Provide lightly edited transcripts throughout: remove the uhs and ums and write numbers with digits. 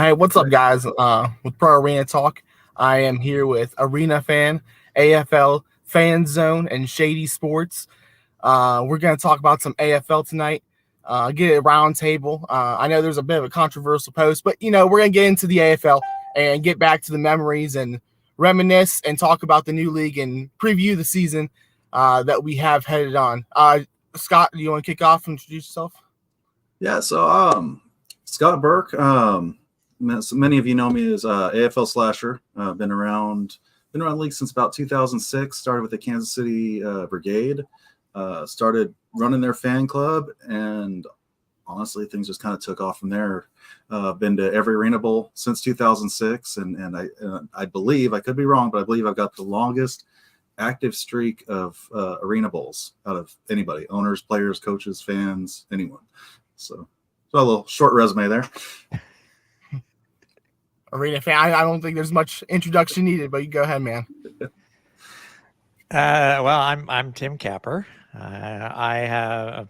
Hey, what's up, guys? With Pro Arena Talk, I am here with Arena Fan, AFL Fan Zone, and Shady Sports. We're going to talk about some AFL tonight. Get a round table. I know there's a bit of a controversial post, but we're going to get into the AFL and get back to the memories and reminisce and talk about the new league and preview the season that we have headed on. Scott, do you want to kick off and introduce yourself? Yeah, so Scott Burke. So many of you know me as AFL Slasher. Been around the league since about 2006. Started with the Kansas City Brigade. Started running their fan club, and honestly, things just kind of took off from there. Been to every Arena Bowl since 2006, and I believe, I could be wrong, but I believe I've got the longest active streak of Arena Bowls out of anybody: owners, players, coaches, fans, anyone. So a little short resume there. Arena Fan, I don't think there's much introduction needed, but you go ahead, man. Well, I'm Tim Capper. I've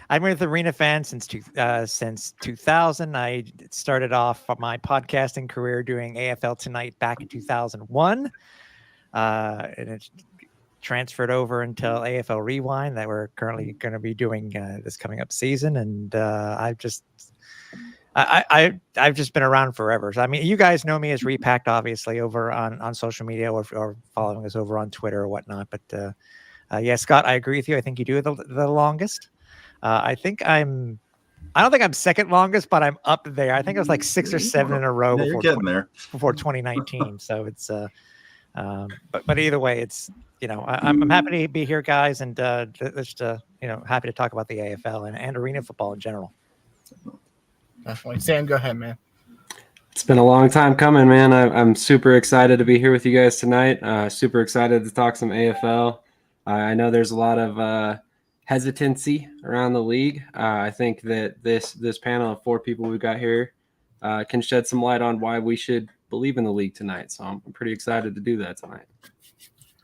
been with Arena Fan since 2000. I started off my podcasting career doing AFL Tonight back in 2001, and it transferred over until AFL Rewind that we're currently going to be doing this coming up season, and I've just been around forever. So, I mean, you guys know me as Repacked, obviously, over on social media or following us over on Twitter or whatnot. But yeah, Scott, I agree with you. I think you do the longest. I don't think I'm second longest, but I'm up there. I think it was like 6 or 7 in a row before 2019. So it's but either way, it's I'm happy to be here, guys, and just happy to talk about the AFL and arena football in general. Definitely. Sam, go ahead, man. It's been a long time coming, man. I'm super excited to be here with you guys tonight. Super excited to talk some AFL. I know there's a lot of hesitancy around the league. I think that this panel of 4 people we've got here can shed some light on why we should believe in the league tonight. So I'm pretty excited to do that tonight.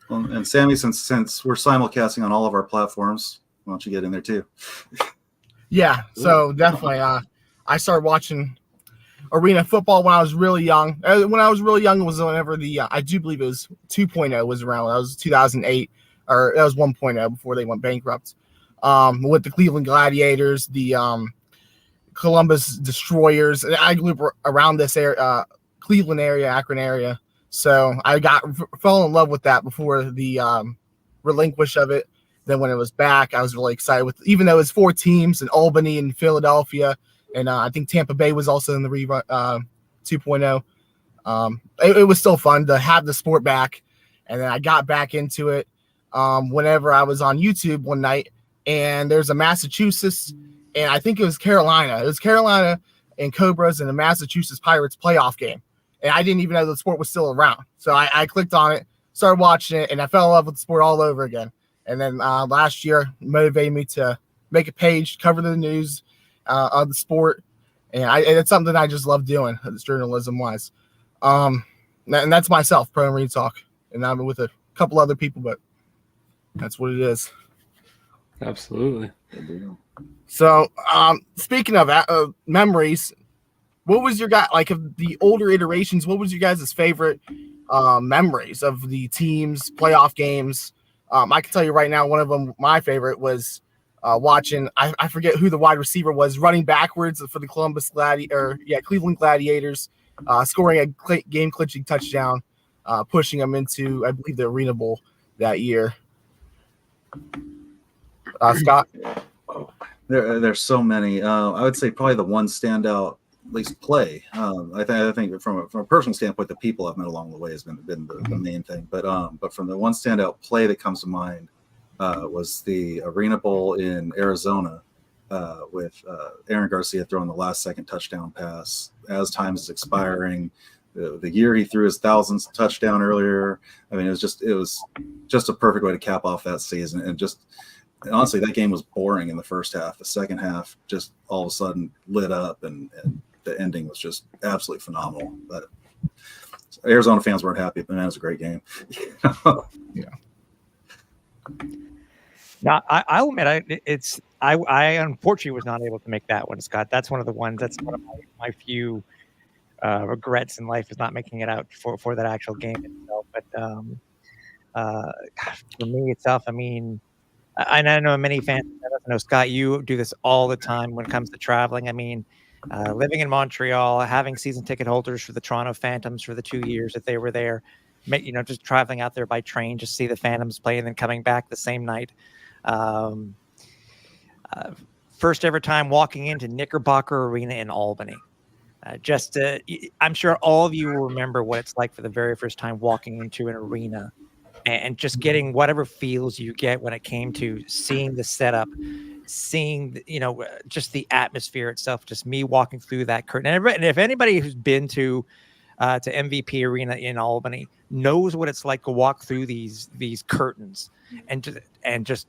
Well, and Sammy, since we're simulcasting on all of our platforms, why don't you get in there too? Yeah, so definitely. I started watching arena football when I was really young. When I was really young was whenever I do believe it was 2.0 was around. That was 2008, or that was 1.0 before they went bankrupt. With the Cleveland Gladiators, the Columbus Destroyers. And I grew up around this area, Cleveland area, Akron area. So I fell in love with that before the relinquish of it. Then when it was back, I was really excited with, even though it's 4 teams in Albany and Philadelphia. And I think Tampa Bay was also in the rerun 2.0. It was still fun to have the sport back. And then I got back into it whenever I was on YouTube one night. And there's a Massachusetts, and I think it was Carolina. It was Carolina and Cobras and the Massachusetts Pirates playoff game. And I didn't even know the sport was still around. So I clicked on it, started watching it, and I fell in love with the sport all over again. And then last year motivated me to make a page, cover the news of the sport, and it's something I just love doing, journalism wise. And that's myself, Pro Arena Talk, and I'm with a couple other people, but that's what it is. Absolutely. So, speaking of memories, what was your of the older iterations? What was your guys' favorite memories of the teams, playoff games? I can tell you right now, one of them, my favorite was watching. I forget who the wide receiver was, running backwards for the Cleveland Gladiators, scoring a game-clinching touchdown, pushing them into, I believe, the Arena Bowl that year. Scott? There's so many. I would say probably the one standout, at least play. I think from a personal standpoint, the people I've met along the way has been the main thing. But from the one standout play that comes to mind was the Arena Bowl in Arizona with Aaron Garcia throwing the last second touchdown pass as time is expiring. The year he threw his 1,000th touchdown earlier. I mean, it was just a perfect way to cap off that season. And honestly, that game was boring in the first half. The second half just all of a sudden lit up, and the ending was just absolutely phenomenal. But Arizona fans weren't happy, but man, it was a great game. Yeah. No, I'll admit, I unfortunately was not able to make that one, Scott. That's one of the ones. That's one of my few regrets in life, is not making it out for that actual game itself. But for me itself, I mean, I know many fans. I know, Scott, you do this all the time when it comes to traveling. I mean, living in Montreal, having season ticket holders for the Toronto Phantoms for the 2 years that they were there, just traveling out there by train, just see the Phantoms play, and then coming back the same night. Um, First ever time walking into Knickerbocker Arena in Albany. I'm sure all of you will remember what it's like for the very first time walking into an arena and just getting whatever feels you get when it came to seeing the setup, seeing, just the atmosphere itself, just me walking through that curtain. And if anybody who's been to MVP Arena in Albany knows what it's like to walk through these curtains and just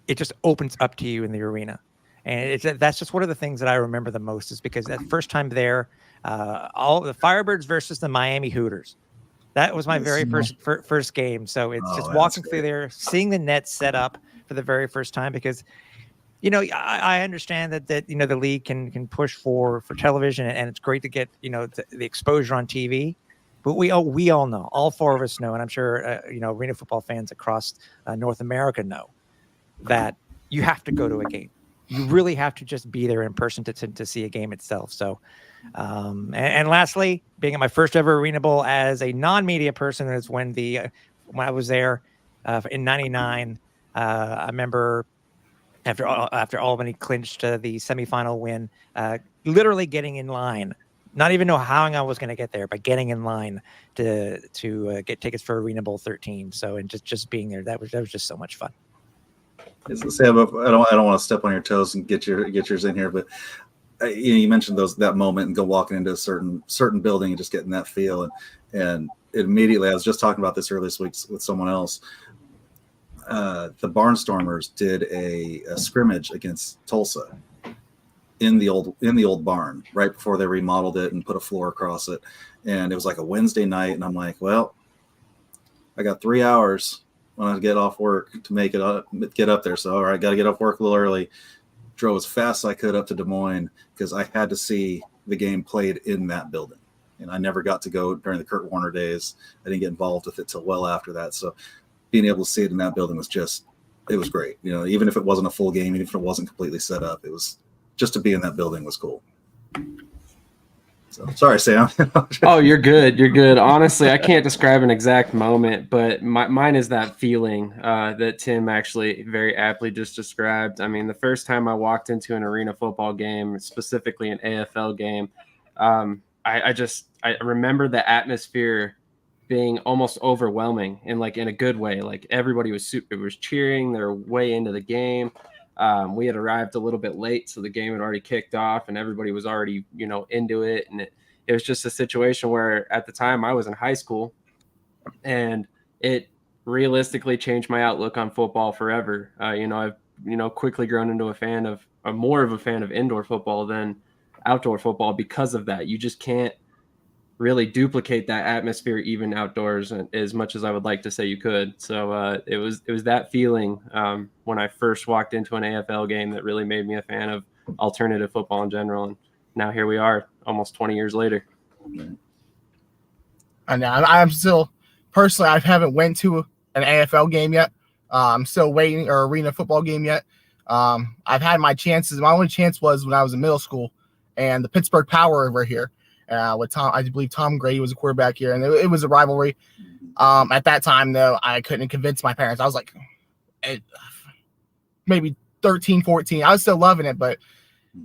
it just opens up to you in the arena. And that's just one of the things that I remember the most, is because that first time there, all the Firebirds versus the Miami Hooters. That was my very first game. So it's just walking through there, seeing the net set up for the very first time, because, I understand that the league can push for television, and it's great to get, the exposure on TV. But we all know, all four of us know, and I'm sure, arena football fans across North America know, that you have to go to a game. You really have to just be there in person to see a game itself. So, and lastly, being at my first ever Arena Bowl as a non-media person is when I was there in '99. I remember after Albany clinched the semifinal win, literally getting in line. Not even know how I was going to get there, but getting in line to get tickets for Arena Bowl 13. So, and just being there, that was just so much fun. Sam, I don't want to step on your toes and get yours in here, but you mentioned that moment and go walking into a certain building and just getting that feel, and immediately, I was just talking about this earlier this week with someone else. The Barnstormers did a scrimmage against Tulsa in the old barn right before they remodeled it and put a floor across it, and it was like a Wednesday night, and I'm like, well, I got 3 hours when I get off work to make it up, get up there. So, all right, got to get off work a little early. Drove as fast as I could up to Des Moines because I had to see the game played in that building. And I never got to go during the Kurt Warner days. I didn't get involved with it till well after that. So being able to see it in that building was great. Even if it wasn't a full game, even if it wasn't completely set up, it was just to be in that building was cool. So, sorry, Sam. Oh, you're good. You're good. Honestly, I can't describe an exact moment, but mine is that feeling that Tim actually very aptly just described. I mean, the first time I walked into an arena football game, specifically an AFL game, I remember the atmosphere being almost overwhelming and in a good way. Like everybody was cheering their way into the game. We had arrived a little bit late, so the game had already kicked off and everybody was already, into it. And it was just a situation where at the time I was in high school, and it realistically changed my outlook on football forever. I've, quickly grown into more of a fan of indoor football than outdoor football because of that. You just can't really duplicate that atmosphere even outdoors as much as I would like to say you could. So it was that feeling when I first walked into an AFL game that really made me a fan of alternative football in general. And now here we are almost 20 years later. And I'm still, personally, I haven't went to an AFL game yet. I'm still waiting, or arena football game yet. I've had my chances. My only chance was when I was in middle school, and the Pittsburgh Power were here. With Tom, I believe Tom Grady was a quarterback here, and it was a rivalry. At that time, though, I couldn't convince my parents. I was like, maybe 13, 14. I was still loving it, but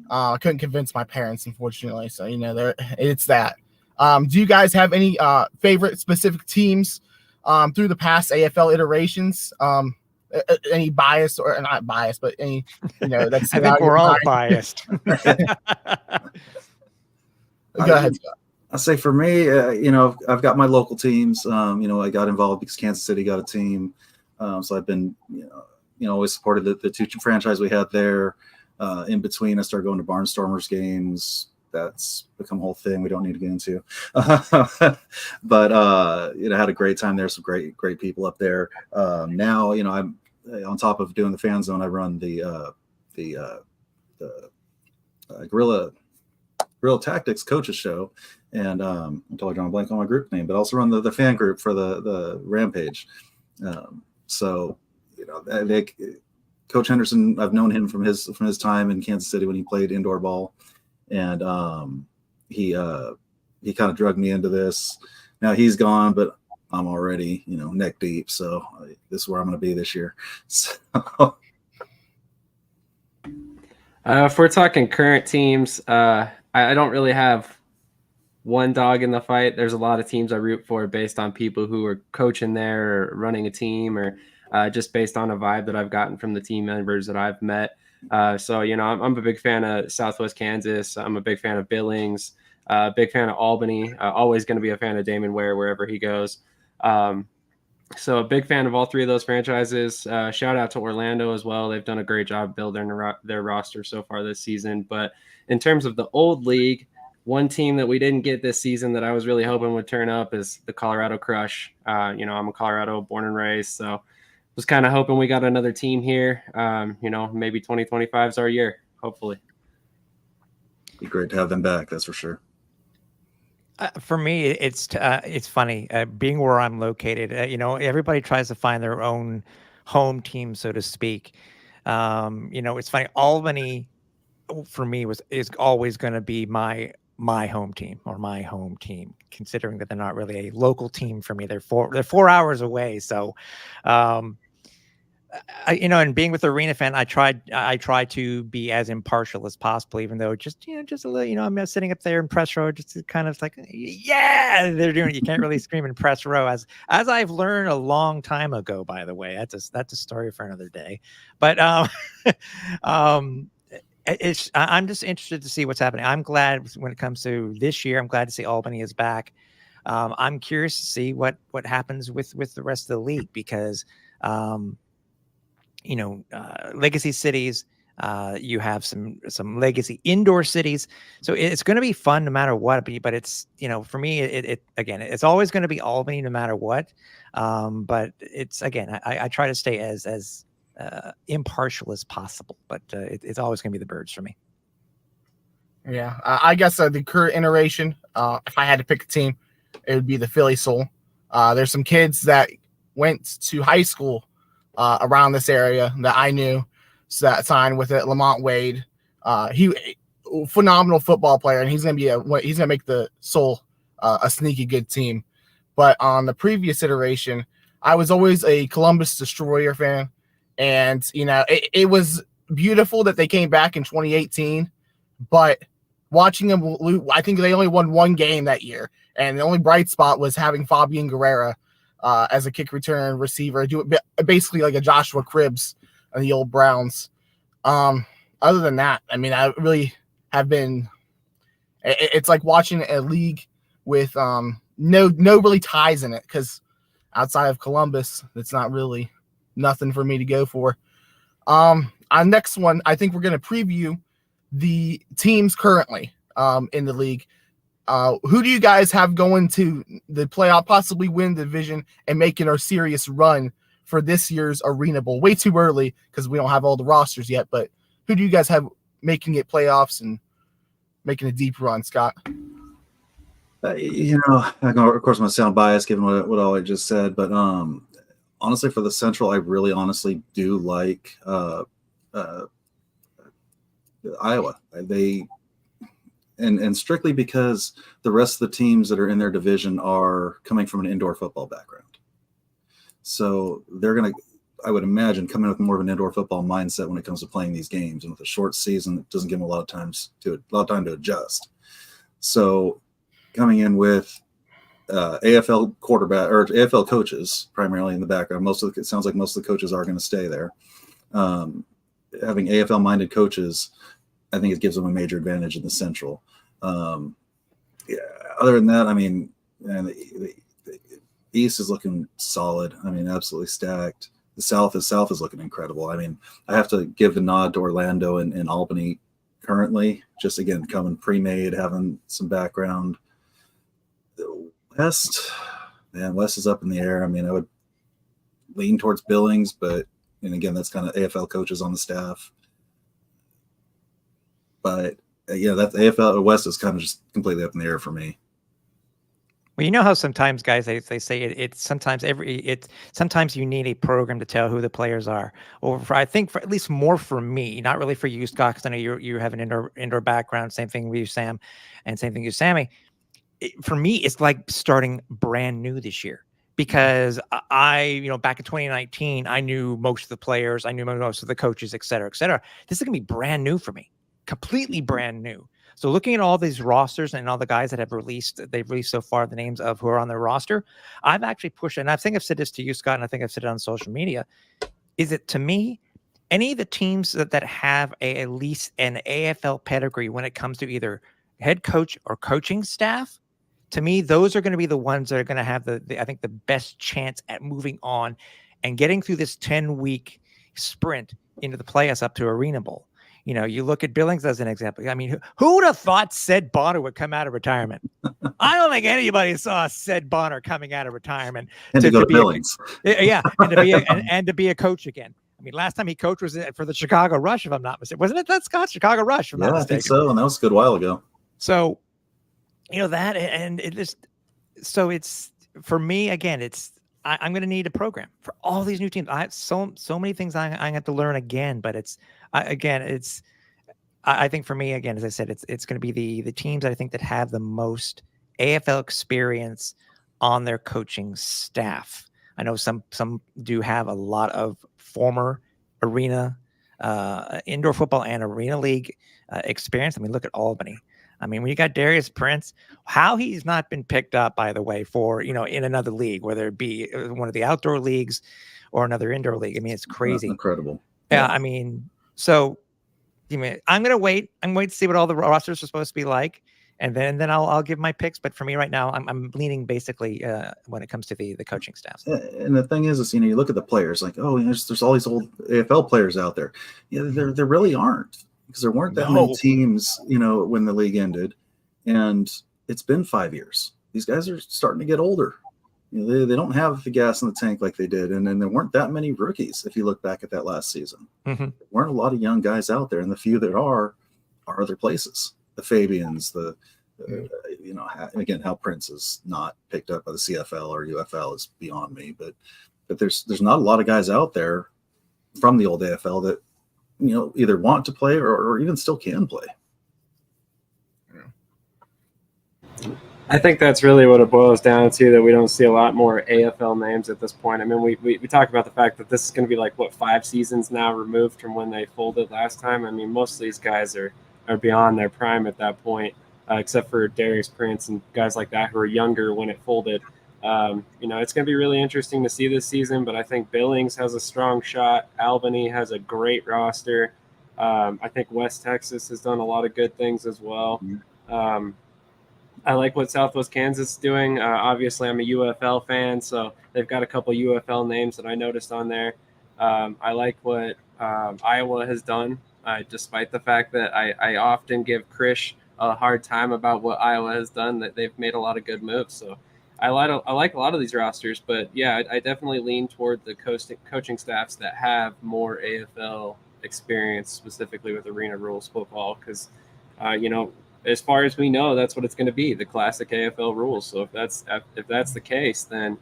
I couldn't convince my parents, unfortunately. So, it's that. Do you guys have any favorite specific teams through the past AFL iterations? Any bias, or not bias, but any, that's I think we're all biased. Go ahead, Scott. I say for me, I've got my local teams. I got involved because Kansas City got a team, so I've been, always supported the two franchise we had there. In between, I started going to Barnstormers games. That's become a whole thing we don't need to get into. But had a great time there. Some great people up there. Now, I'm on top of doing the Fan Zone, I run the Guerrilla Tactics Coaches Show, and until I draw a blank on my group name, but also run the fan group for the Rampage. So Coach Henderson, I've known him from his time in Kansas City when he played indoor ball, and he kind of drugged me into this. Now he's gone, but I'm already neck deep. So this is where I'm going to be this year. So. If we're talking current teams, I don't really have one dog in the fight. There's a lot of teams I root for based on people who are coaching there or running a team, or just based on a vibe that I've gotten from the team members that I've met. So, I'm a big fan of Southwest Kansas. I'm a big fan of Billings, big fan of Albany. Always going to be a fan of Damon Ware wherever he goes. So a big fan of all three of those franchises. Shout out to Orlando as well. They've done a great job building their roster so far this season. But in terms of the old league, one team that we didn't get this season that I was really hoping would turn up is the Colorado Crush. I'm a Colorado born and raised, so was kind of hoping we got another team here. Maybe 2025 is our year, hopefully. Be great to have them back, that's for sure. For me, it's funny being where I'm located. Everybody tries to find their own home team, so to speak. It's funny. Albany, for me, is always going to be my home team, or my home team, considering that they're not really a local team for me. They're 4 hours away. So, and being with the Arena Fan, I try to be as impartial as possible, even though just a little, I'm sitting up there in press row, just kind of like, yeah, they're doing it. You can't really scream in press row, as I've learned a long time ago, by the way. That's a story for another day. But I'm just interested to see what's happening. I'm glad when it comes to this year. I'm glad to see Albany is back. I'm curious to see what happens with the rest of the league, because legacy cities, you have some legacy indoor cities, so it's going to be fun no matter what. But it's for me, it's always going to be Albany no matter what. But it's, again, I try to stay as impartial as possible, but it's always going to be the Birds for me. Yeah, I guess the current iteration, if I had to pick a team, it would be the Philly Soul. There's some kids that went to high school around this area that I knew, so that signed with it. Lamont Wade, he phenomenal football player, and he's gonna make the Soul a sneaky good team. But on the previous iteration, I was always a Columbus Destroyer fan, and it was beautiful that they came back in 2018. But watching them lose, I think they only won one game that year, and the only bright spot was having Fabian Guerrera as a kick return receiver, do it basically like a Joshua Cribbs on the old Browns. Other than that, I mean, I really have been. It's like watching a league with no really ties in it, because outside of Columbus, it's not really nothing for me to go for. Our next one, I think we're going to preview the teams currently in the league. Who do you guys have going to the playoff, possibly win the division and making a serious run for this year's Arena Bowl? Way too early because we don't have all the rosters yet, but who do you guys have making it playoffs and making a deep run, Scott? Of course, I'm going to sound biased given what all I just said, but honestly, for the Central, I really honestly do like Iowa. And strictly because the rest of the teams that are in their division are coming from an indoor football background. So they're going to, I would imagine, come in with more of an indoor football mindset when it comes to playing these games. And with a short season, it doesn't give them a lot of time to adjust. So coming in with AFL quarterback or AFL coaches primarily in the background, it sounds like most of the coaches are going to stay there. Having AFL minded coaches, I think it gives them a major advantage in the Central. Other than that, I mean, the East is looking solid. I mean, absolutely stacked. The South is looking incredible. I mean, I have to give the nod to Orlando and Albany currently, just again, coming pre-made, having some background. The West is up in the air. I mean, I would lean towards Billings, but And again, that's kind of AFL coaches on the staff. But that AFL West is kind of just completely up in the air for me. Well, you know how sometimes guys they say it's sometimes sometimes you need a program to tell who the players are. Or I think for at least more for me, not really for you, Scott, because I know you have an indoor background. Same thing with you, Sam, and same thing with you, Sammy. For me, it's like starting brand new this year, because back in 2019, I knew most of the players, I knew most of the coaches, et cetera, et cetera. This is gonna be brand new for me, completely brand new. So looking at all these rosters and all the guys that they've released so far, the names of who are on their roster, I've actually pushed, and I think I've said this to you, Scott, and I think I've said it on social media, is it to me, any of the teams that have at least an AFL pedigree when it comes to either head coach or coaching staff, to me, those are going to be the ones that are going to have I think the best chance at moving on and getting through this 10-week sprint into the playoffs up to Arena Bowl. You look at Billings as an example. I mean, who would have thought Sid Bonner would come out of retirement? I don't think anybody saw Sid Bonner coming out of retirement And to go to Billings. And to be a coach again. I mean, last time he coached was for the Chicago Rush, if I'm not mistaken. Wasn't it that, Scott? Chicago Rush, if I'm not mistaken. I think so, and that was a good while ago. So, that, and it just, so it's, for me, again, I'm going to need a program for all these new teams. I have so many things I have to learn again, but I think for me, again, as I said, it's going to be the teams that I think that have the most AFL experience on their coaching staff. I know some do have a lot of former arena, indoor football and arena league experience. I mean, look at Albany. I mean, when you got Darius Prince, how he's not been picked up, by the way, for, in another league, whether it be one of the outdoor leagues or another indoor league. I mean, it's crazy. Incredible. Yeah. I mean, so I'm going to wait. I'm waiting to see what all the rosters are supposed to be like. And then I'll give my picks. But for me right now, I'm leaning basically when it comes to the coaching staff. And the thing is you look at the players like, there's all these old AFL players out there. Yeah, there really aren't. Because there weren't that many teams, when the league ended, and it's been 5 years. These guys are starting to get older. They don't have the gas in the tank like they did, and there weren't that many rookies. If you look back at that last season, There weren't a lot of young guys out there, and the few that are other places. The Fabians, again, how Prince is not picked up by the CFL or UFL is beyond me, but there's not a lot of guys out there from the old AFL that either want to play or even still can play. I think that's really what it boils down to, that we don't see a lot more AFL names at this point. I mean, we talk about the fact that this is going to be 5 seasons now removed from when they folded last time. I mean, most of these guys are beyond their prime at that point, except for Darius Prince and guys like that who are younger when it folded. It's going to be really interesting to see this season, but I think Billings has a strong shot. Albany has a great roster. I think West Texas has done a lot of good things as well. I like what Southwest Kansas is doing. Obviously, I'm a UFL fan, so they've got a couple UFL names that I noticed on there. I like what Iowa has done, despite the fact that I often give Krish a hard time about what Iowa has done, that they've made a lot of good moves. So I like a lot of these rosters, but yeah, I definitely lean toward the coaching staffs that have more AFL experience, specifically with arena rules football, because as far as we know, that's what it's going to be, the classic AFL rules. So if that's the case, then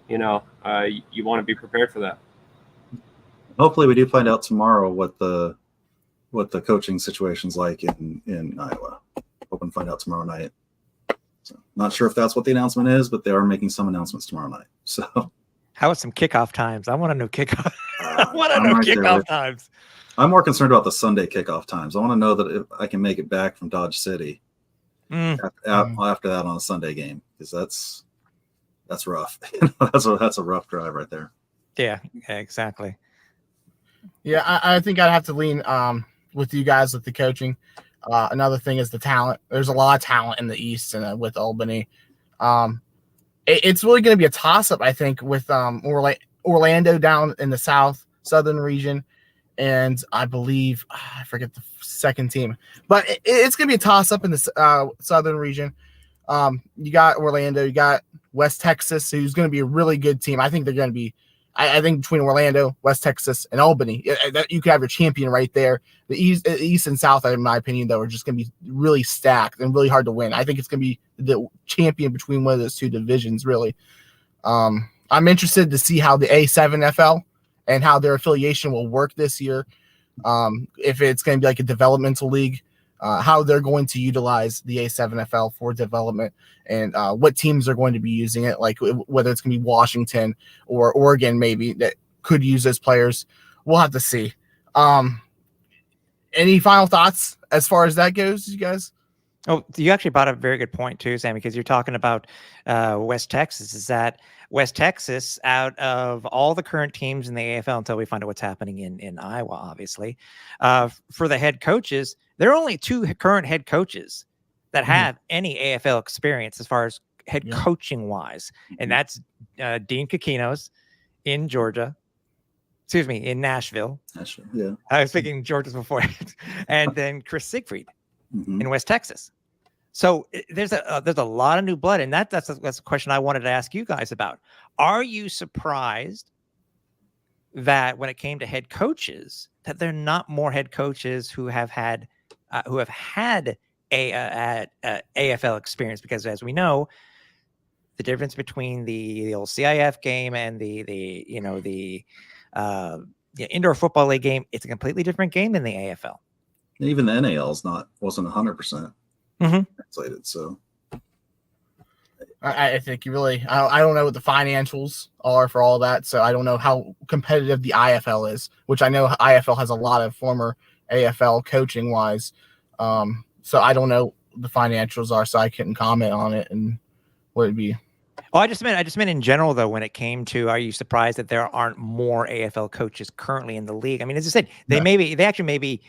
you want to be prepared for that. Hopefully, we do find out tomorrow what the coaching situation's like in Iowa. Hoping to find out tomorrow night. So, not sure if that's what the announcement is, but they are making some announcements tomorrow night. So, how about some kickoff times? I want to know kickoff. I want to know kickoff times. I'm more concerned about the Sunday kickoff times. I want to know that if I can make it back from Dodge City after that on a Sunday game, because that's rough. That's a rough drive right there. Yeah, exactly. Yeah, I think I'd have to lean with you guys with the coaching. Another thing is the talent. There's a lot of talent in the East and with Albany. It's really going to be a toss-up, I think, with Orlando down in the southern region. And I believe, I forget the second team. But it's going to be a toss-up in the southern region. You got Orlando. You got West Texas, who's going to be a really good team. I think they're going to be I think between Orlando, West Texas, and Albany, that you could have your champion right there. The East and South, in my opinion, though, are just going to be really stacked and really hard to win. I think it's going to be the champion between one of those two divisions, really. I'm interested to see how the A7FL and how their affiliation will work this year. If it's going to be like a developmental league, how they're going to utilize the A7FL for development, and what teams are going to be using it, like whether it's going to be Washington or Oregon maybe that could use those players. We'll have to see. Any final thoughts as far as that goes, you guys? Oh, you actually brought up a very good point too, Sammy, because you're talking about West Texas. Is that West Texas, out of all the current teams in the AFL until we find out what's happening in Iowa, obviously, for the head coaches, there are only 2 current head coaches that have any AFL experience as far as head coaching wise. And that's Dean Kokinos in Georgia. Excuse me, in Nashville. Yeah. I was thinking Georgia's before. And then Chris Siegfried in West Texas. So there's a lot of new blood, and that's a question I wanted to ask you guys about. Are you surprised that when it came to head coaches, that there are not more head coaches who have had AFL experience? Because as we know, the difference between the old CIF game and the indoor football league game, it's a completely different game than the AFL. And even the NAL wasn't 100% translated. So I think you really, I don't know what the financials are for all that. So I don't know how competitive the IFL is, which I know IFL has a lot of former AFL coaching wise. So I don't know the financials are, so I couldn't comment on it and what it'd be. Oh, I just meant in general though, when it came to, are you surprised that there aren't more AFL coaches currently in the league? I mean, as I said, they actually may be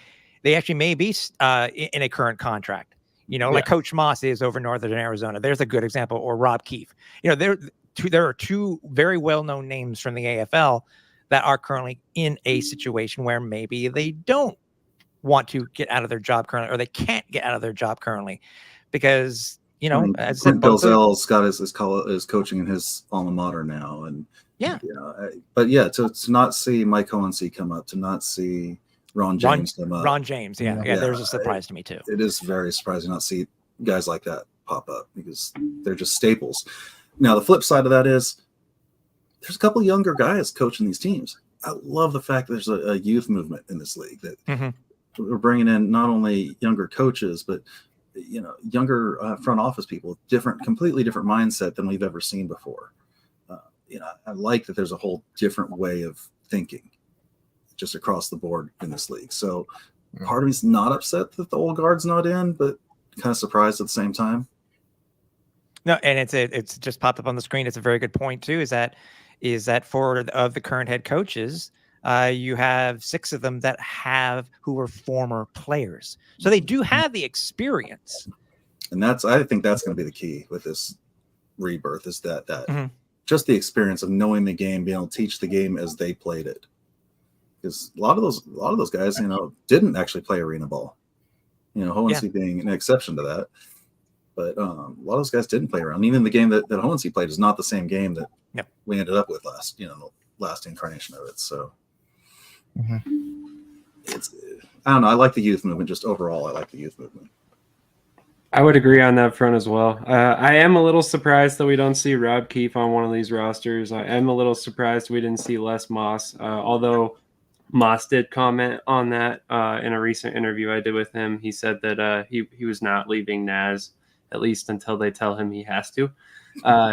in a current contract. Like Coach Moss is over Northern Arizona. There's a good example. Or Rob Keefe. There are 2 very well-known names from the AFL that are currently in a situation where maybe they don't want to get out of their job currently, or they can't get out of their job currently because, as I said, Bill Zell's got his coaching in his alma mater now. And to not see Mike Hohensee come up, to not see Ron James come up. Ron James, there's a surprise to me too. It is very surprising not see guys like that pop up because they're just staples. Now, the flip side of that is there's a couple of younger guys coaching these teams. I love the fact that there's a youth movement in this league that we're bringing in not only younger coaches, but younger front office people, completely different mindset than we've ever seen before. I like that there's a whole different way of thinking just across the board in this league. So part of me's not upset that the old guard's not in, but kind of surprised at the same time. No, and it's just popped up on the screen. It's a very good point too. Is that for of the current head coaches, you have 6 of them who were former players, so they do have the experience. And I think that's going to be the key with this rebirth is that just the experience of knowing the game, being able to teach the game as they played it. Because a lot of those guys, didn't actually play arena ball. Hohensee being an exception to that. But a lot of those guys didn't play around. Even the game that Hohensee played is not the same game that we ended up with the last incarnation of it. So it's, I don't know. I like the youth movement. Just overall, I like the youth movement. I would agree on that front as well. I am a little surprised that we don't see Rob Keefe on one of these rosters. I am a little surprised we didn't see Les Moss, although Moss did comment on that in a recent interview I did with him. He said that he was not leaving NAS, at least until they tell him he has to.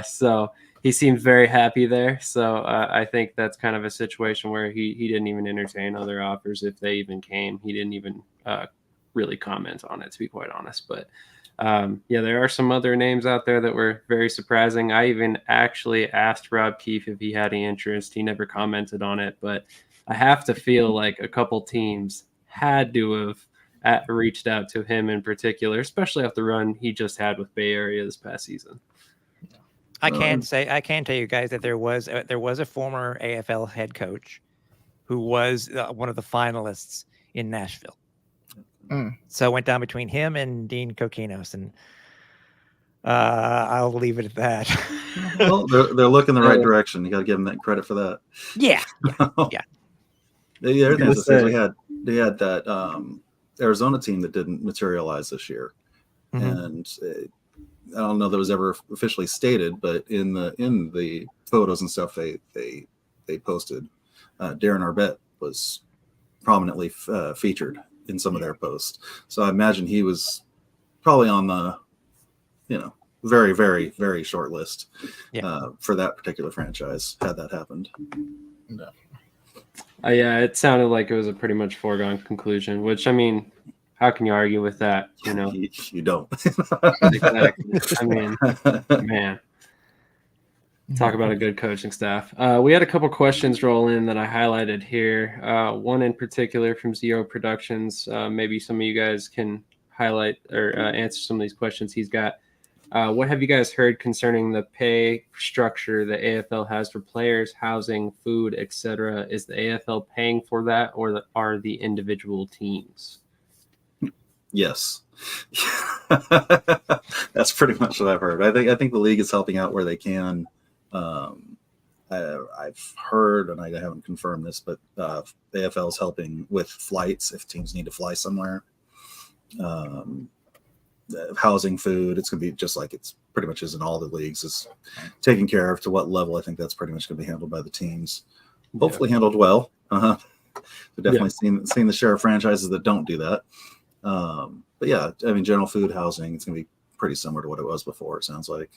So he seems very happy there. So I think that's kind of a situation where he didn't even entertain other offers if they even came. He didn't even really comment on it, to be quite honest. But there are some other names out there that were very surprising. I even actually asked Rob Keefe if he had any interest. He never commented on it, but I have to feel like a couple teams had to have reached out to him in particular, especially after the run he just had with Bay Area this past season. I can tell you guys that there was a former AFL head coach who was one of the finalists in Nashville. So it went down between him and Dean Kokinos, and I'll leave it at that. Well, they're looking the right direction. You got to give them that credit for that. Yeah. The other thing is, they had that Arizona team that didn't materialize this year, and I don't know that it was ever officially stated, but in the photos and stuff they posted, Darren Arbette was prominently featured in some of their posts. So I imagine he was probably on the, very, very, very short list for that particular franchise had that happened. No. Yeah, it sounded like it was a pretty much foregone conclusion, which, I mean, how can you argue with that? You don't. Exactly. I mean, man, talk about a good coaching staff. We had a couple questions roll in that I highlighted here. One in particular from Zero Productions. Maybe some of you guys can highlight or answer some of these questions he's got. What have you guys heard concerning the pay structure the AFL has for players, housing, food, etc.? Is the AFL paying for that, or are the individual teams? Yes. That's pretty much what I've heard. I think the league is helping out where they can. I've heard, and I haven't confirmed this, but the AFL is helping with flights if teams need to fly somewhere. Housing, food, it's going to be just like it's pretty much is in all the leagues, is taken care of. To what level, I think that's pretty much going to be handled by the teams. Hopefully handled well. We've definitely seen the share of franchises that don't do that. But yeah, I mean, general food, housing, it's going to be pretty similar to what it was before, it sounds like.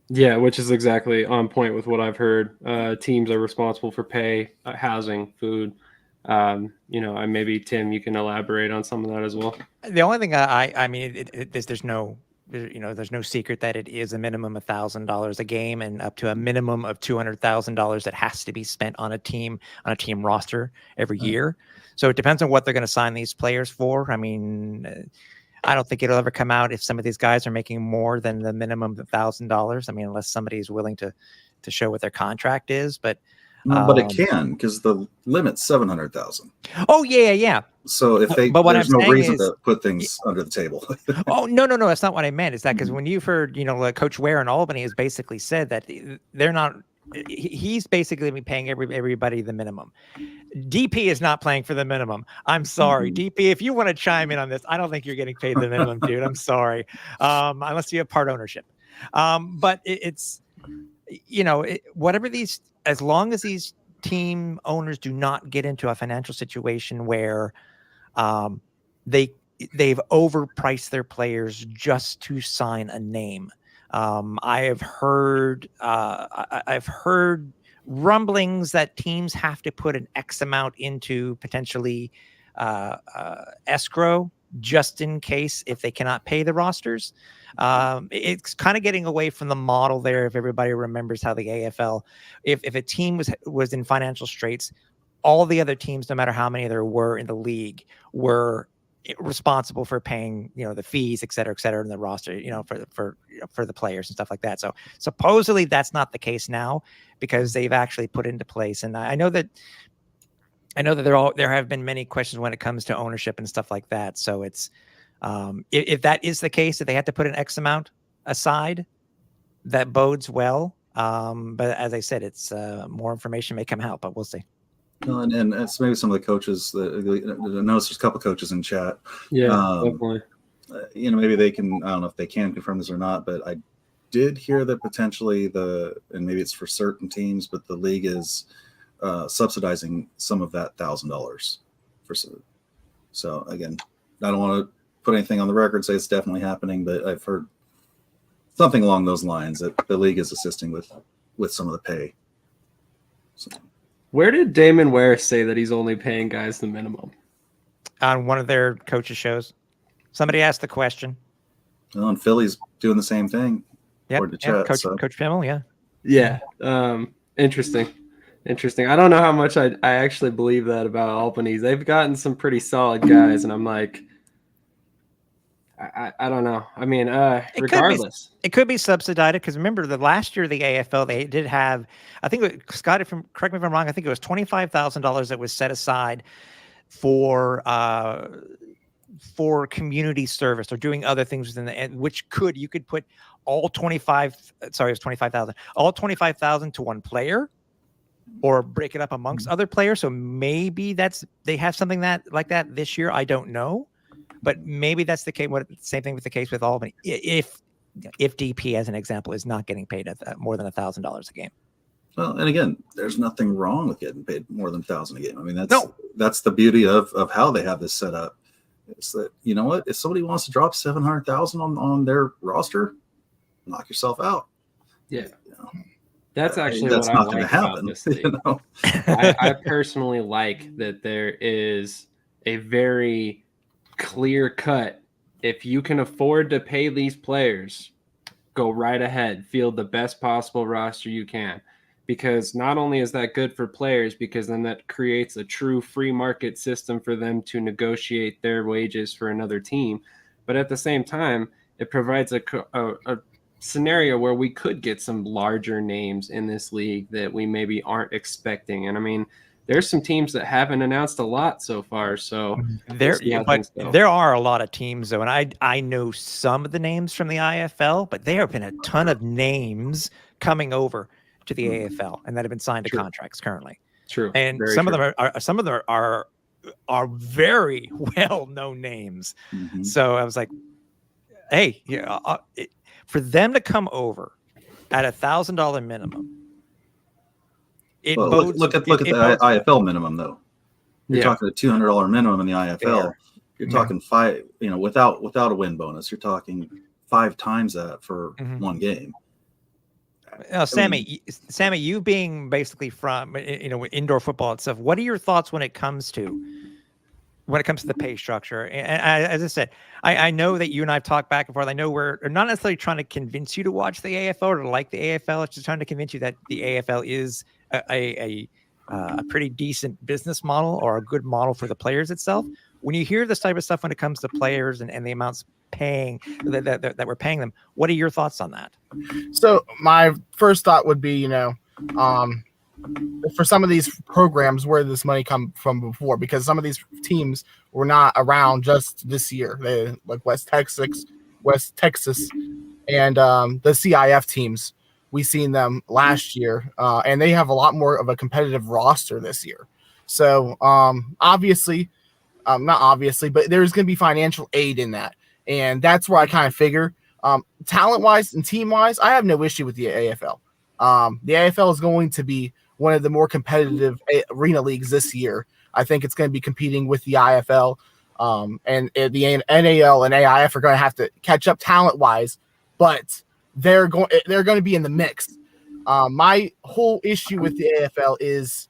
Yeah, which is exactly on point with what I've heard. Teams are responsible for pay, housing, food. Maybe Tim, you can elaborate on some of that as well. The only thing I mean, there's no secret that it is a minimum $1,000 a game and up to a minimum of $200,000 that has to be spent on a team roster every year. So it depends on what they're going to sign these players for. I mean, I don't think it'll ever come out if some of these guys are making more than the minimum of $1,000. I mean, unless somebody's willing to show what their contract is, but it can, because the limit's 700,000. Oh yeah. So if there's no reason to put things under the table. Oh no, that's not what I meant. Is that because when you've heard, like Coach Ware in Albany has basically said that they're not. He's basically paying everybody the minimum. DP is not playing for the minimum. I'm sorry, DP. If you want to chime in on this, I don't think you're getting paid the minimum, dude. I'm sorry, unless you have part ownership. But it's whatever these. As long as these team owners do not get into a financial situation where they've overpriced their players just to sign a name. I've heard rumblings that teams have to put an X amount into potentially escrow just in case if they cannot pay the rosters. It's kind of getting away from the model there. If everybody remembers how the AFL, if a team was in financial straits, all the other teams, no matter how many there were in the league, were responsible for paying, the fees, et cetera, in the roster, for the players and stuff like that. So supposedly that's not the case now because they've actually put into place. And I know that there have been many questions when it comes to ownership and stuff like that. So it's if that is the case, if they had to put an X amount aside, that bodes well. But as I said, it's more information may come out, but we'll see. And it's maybe some of the coaches that I noticed there's a couple coaches in chat. Yeah, definitely. Maybe they can. I don't know if they can confirm this or not, but I did hear that potentially and maybe it's for certain teams, but the league is subsidizing some of that $1,000 for. So again, I don't want to put anything on the record, say it's definitely happening, but I've heard something along those lines that the league is assisting with some of the pay. So. Where did Damon Ware say that he's only paying guys the minimum? On one of their coaches' shows. Somebody asked the question. Well, and Philly's doing the same thing. Yeah, Coach Pimmel, yeah. Yeah, interesting. I don't know how much I actually believe that about Albany. They've gotten some pretty solid guys, and I'm like, I don't know. I mean, regardless. It could be subsidized because remember the last year the AFL, they did have, I think, Scott, correct me if I'm wrong, I think it was $25,000 that was set aside for for community service or doing other things within the, which you could put all 25,000, all 25,000 to one player, or break it up amongst other players. So maybe they have something like that this year. I don't know, but maybe that's the case. Same thing with the case with Albany. If DP, as an example, is not getting paid more than $1,000 a game. Well, and again, there's nothing wrong with getting paid more than $1,000 a game. I mean, that's the beauty of how they have this set up. It's that, you know what, if somebody wants to drop $700,000 on their roster, knock yourself out. Yeah. You know, that's actually that's what not I going like to happen. about this league. You know? I personally like that there is a very clear cut. If you can afford to pay these players, go right ahead, field the best possible roster you can. Because not only is that good for players, because then that creates a true free market system for them to negotiate their wages for another team. But at the same time, it provides a scenario where we could get some larger names in this league that we maybe aren't expecting. And I mean, there's some teams that haven't announced a lot so far. So there are a lot of teams though. And I know some of the names from the IFL, but there have been a ton of names coming over to the AFL and that have been signed to contracts currently. True. And some of them are very well-known names. Mm-hmm. So I was like, hey, for them to come over at $1,000 minimum. Look at the IFL minimum though. You're talking a $200 minimum in the IFL. Fair. You're talking five, without a win bonus, you're talking 5 times that for one game. Sammy, you being basically from indoor football and stuff, what are your thoughts when it comes to the pay structure? And as I said, I know that you and I have talked back and forth. I know we're not necessarily trying to convince you to watch the AFL or to like the AFL. It's just trying to convince you that the AFL is a pretty decent business model or a good model for the players itself. When you hear this type of stuff when it comes to players and the amounts paying that we're paying them, what are your thoughts on that? So my first thought would be, for some of these programs, where did this money come from before? Because some of these teams were not around just this year. They, like West Texas, and the CIF teams. We seen them last year, and they have a lot more of a competitive roster this year. So not obviously, but there's going to be financial aid in that. And that's where I kind of figure talent-wise and team-wise, I have no issue with the AFL. The AFL is going to be one of the more competitive arena leagues this year. I think it's going to be competing with the IFL, and the NAL and AIF are going to have to catch up talent-wise, but they're going to be in the mix. My whole issue with the AFL is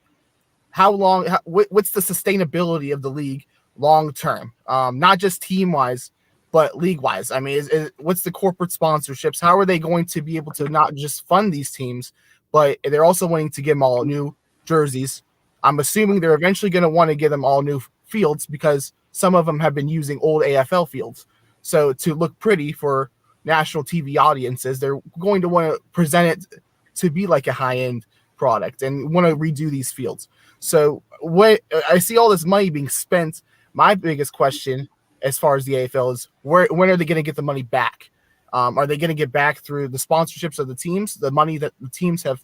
what's the sustainability of the league long term, not just team-wise, but league-wise. I mean, what's the corporate sponsorships? How are they going to be able to not just fund these teams, but they're also wanting to give them all new jerseys? I'm assuming they're eventually going to want to give them all new fields because some of them have been using old AFL fields. So to look pretty for national TV audiences, they're going to want to present it to be like a high-end product and want to redo these fields. So when I see all this money being spent, my biggest question as far as the AFL is when are they going to get the money back? Are they going to get back through the sponsorships of the teams, the money that the teams have,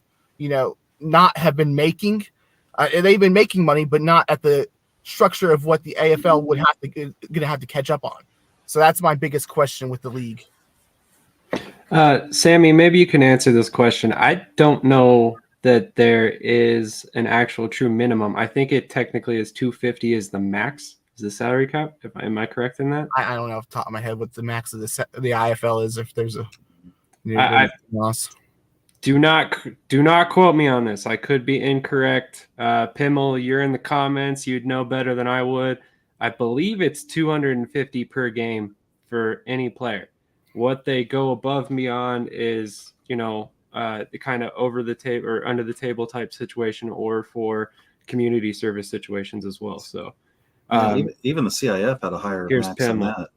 not have been making? They've been making money, but not at the structure of what the AFL would going to have to catch up on. So that's my biggest question with the league. Sammy, maybe you can answer this question. I don't know that there is an actual true minimum. I think it technically is $250 is the max. Is the salary cap? Am I correct in that? I don't know off the top of my head what the max of the IFL is. If there's a loss, do not quote me on this. I could be incorrect. Pimmel, you're in the comments. You'd know better than I would. I believe it's $250 per game for any player. What they go above me on is the kind of over the table or under the table type situation, or for community service situations as well. So. Even the CIF had a higher max than that.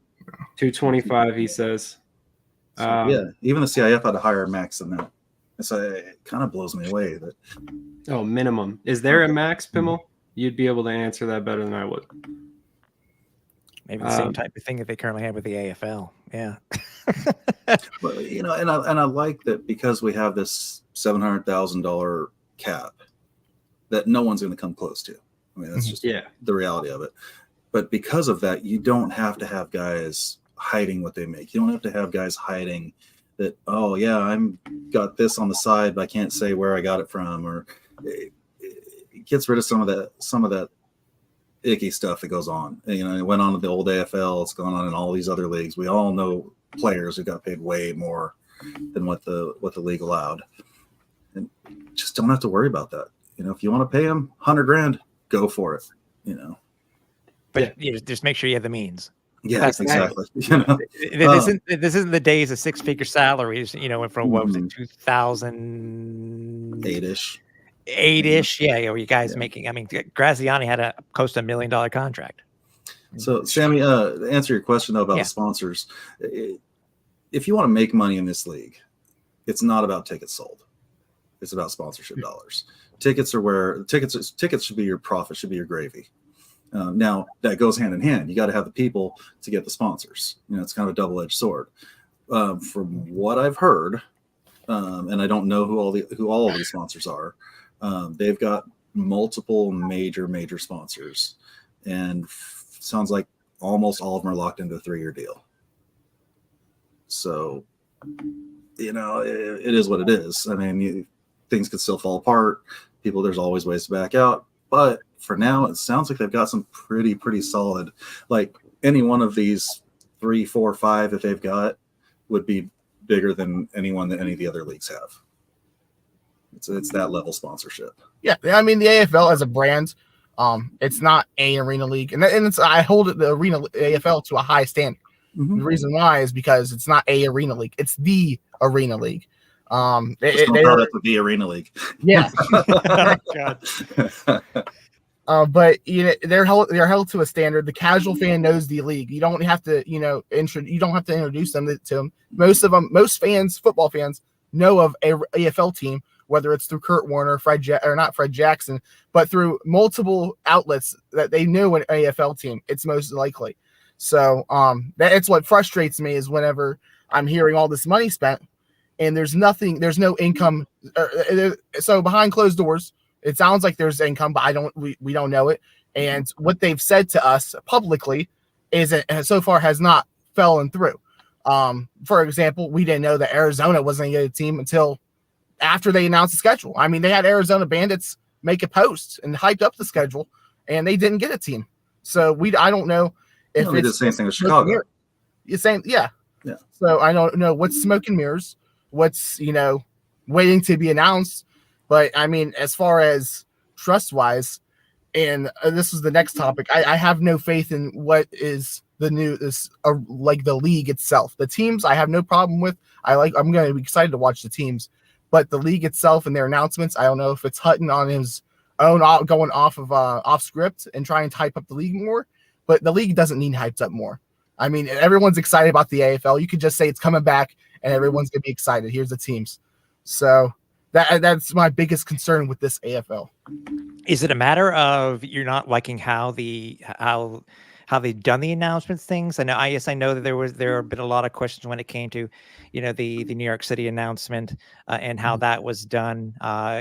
225, he says. Even the CIF had a higher max than that. So it kind of blows me away that. Minimum. Is there a max, Pimmel? You'd be able to answer that better than I would. Maybe the same type of thing that they currently have with the AFL. Yeah. But and I like that because we have this $700,000 cap that no one's going to come close to. I mean, that's just the reality of it. But because of that, you don't have to have guys hiding what they make. You don't have to have guys hiding that, oh yeah, I'm got this on the side, but I can't say where I got it from, or it gets rid of some of that icky stuff that goes on. It went on to the old AFL. It's gone on in all these other leagues. We all know players who got paid way more than what the league allowed, and just don't have to worry about that. If you want to pay them $100,000, go for it. But just make sure you have the means. Yeah, that's exactly. This isn't the days of 6-figure salaries. From what was it, 2008-ish. 8-ish, where you guys making. I mean, Graziani had a close to $1 million contract. So, Sammy, to answer your question though about the sponsors, if you want to make money in this league, it's not about tickets sold. It's about sponsorship dollars. Tickets should be your profit, should be your gravy. Now that goes hand in hand. You got to have the people to get the sponsors. It's kind of a double-edged sword. From what I've heard, and I don't know who all of these sponsors are. They've got multiple major sponsors, and sounds like almost all of them are locked into a 3-year deal. So, it is what it is. I mean, things could still fall apart. There's always ways to back out. But for now, it sounds like they've got some pretty solid. Like any one of these 3, 4, 5 that they've got would be bigger than anyone that any of the other leagues have. It's that level sponsorship. Yeah, I mean the AFL as a brand, it's not a arena league, and I hold the AFL to a high standard. Mm-hmm. The reason why is because it's not a arena league; it's the arena league. They call it the arena league. Yeah. But they're held to a standard. The casual fan knows the league. You don't have to introduce them to them. Most football fans know of a AFL team, whether it's through Kurt Warner, not Fred Jackson, but through multiple outlets that they know an AFL team. It's most likely. So that's what frustrates me is whenever I'm hearing all this money spent and there's no income. So behind closed doors, it sounds like there's income, but we don't know it. And what they've said to us publicly so far has not fallen through. For example, we didn't know that Arizona wasn't going to get a team until after they announced the schedule. I mean, they had Arizona Bandits make a post and hyped up the schedule, and they didn't get a team. So I don't know if it's the same thing with Chicago. Yeah. So I don't know what's smoke and mirrors, what's waiting to be announced. But I mean, as far as trust wise, and this was the next topic, I have no faith in what is the like the league itself. The teams I have no problem with. I'm going to be excited to watch the teams, but the league itself and their announcements, I don't know if it's Hutton on his own going off script and trying to hype up the league more, but the league doesn't need hyped up more. I mean, everyone's excited about the AFL. You could just say it's coming back and everyone's going to be excited. Here's the teams. So that's my biggest concern with this AFL. Is it a matter of you're not liking how they've done the announcements things? I know that there have been a lot of questions when it came to, the New York City announcement and how that was done.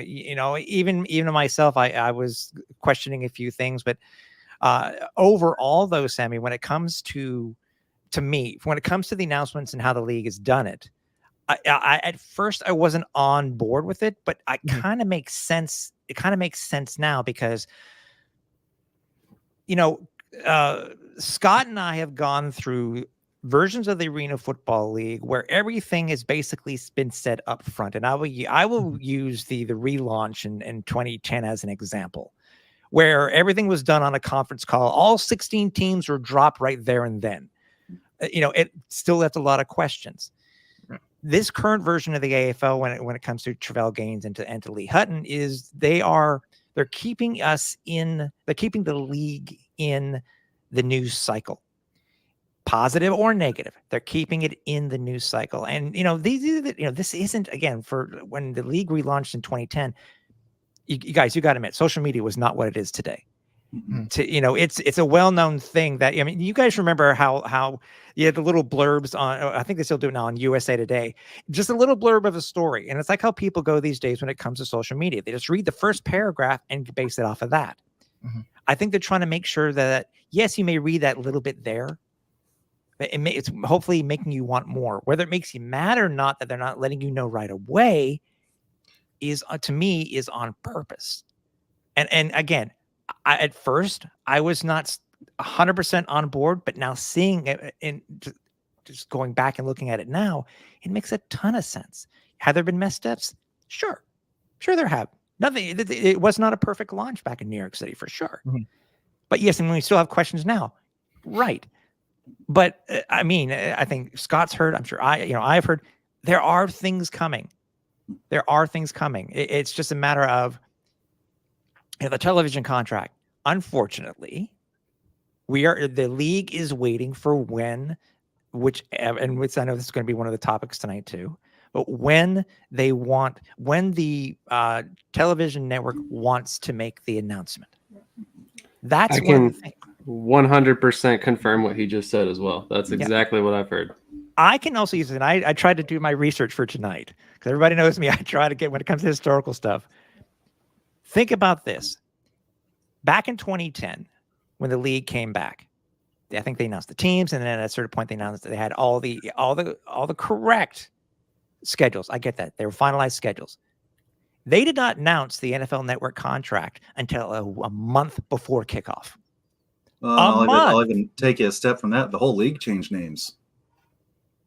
Even myself, I was questioning a few things, but overall though, Sammy, when it comes to the announcements and how the league has done it, I at first I wasn't on board with it, but it kind of makes sense. It kind of makes sense now because, Scott and I have gone through versions of the Arena Football League where everything has basically been set up front. And I will use the relaunch in 2010 as an example, where everything was done on a conference call. All 16 teams were dropped right there and then. It still left a lot of questions. This current version of the AFL, when it comes to Travell Gaines and to Lee Hutton, is they're keeping the league in the news cycle, positive or negative. They're keeping it in the news cycle, and this isn't, again, for when the league relaunched in 2010. You guys, you got to admit, social media was not what it is today. It's a well-known thing that, I mean, you guys remember how you had the little blurbs on, I think they still do it now on USA Today, just a little blurb of a story. And it's like how people go these days when it comes to social media. They just read the first paragraph and base it off of that. I think they're trying to make sure that, yes, you may read that little bit there. It's hopefully making you want more. Whether it makes you mad or not, that they're not letting you know right away is, to me, is on purpose. And again, at first I was not 100% on board, but now seeing it and just going back and looking at it now, it makes a ton of sense. Have there been missteps? Sure there have. Nothing. It was not a perfect launch back in New York City for sure. But yes, and we still have questions now, right? But I mean, I think Scott's heard. I'm sure I've heard. There are things coming. It's just a matter of the television contract. Unfortunately, the league is waiting for and I know this is going to be one of the topics tonight too, but when the television network wants to make the announcement. That's I can 100% confirm what he just said as well. That's exactly what I've heard. I can also use it. And I tried to do my research for tonight because everybody knows me. I try to get, when it comes to historical stuff. Think about this. Back in 2010, when the league came back, I think they announced the teams, and then at a certain point they announced that they had all the correct schedules. I get that. They were finalized schedules. They did not announce the NFL Network contract until a month before kickoff. I'll even take you a step from that. The whole league changed names.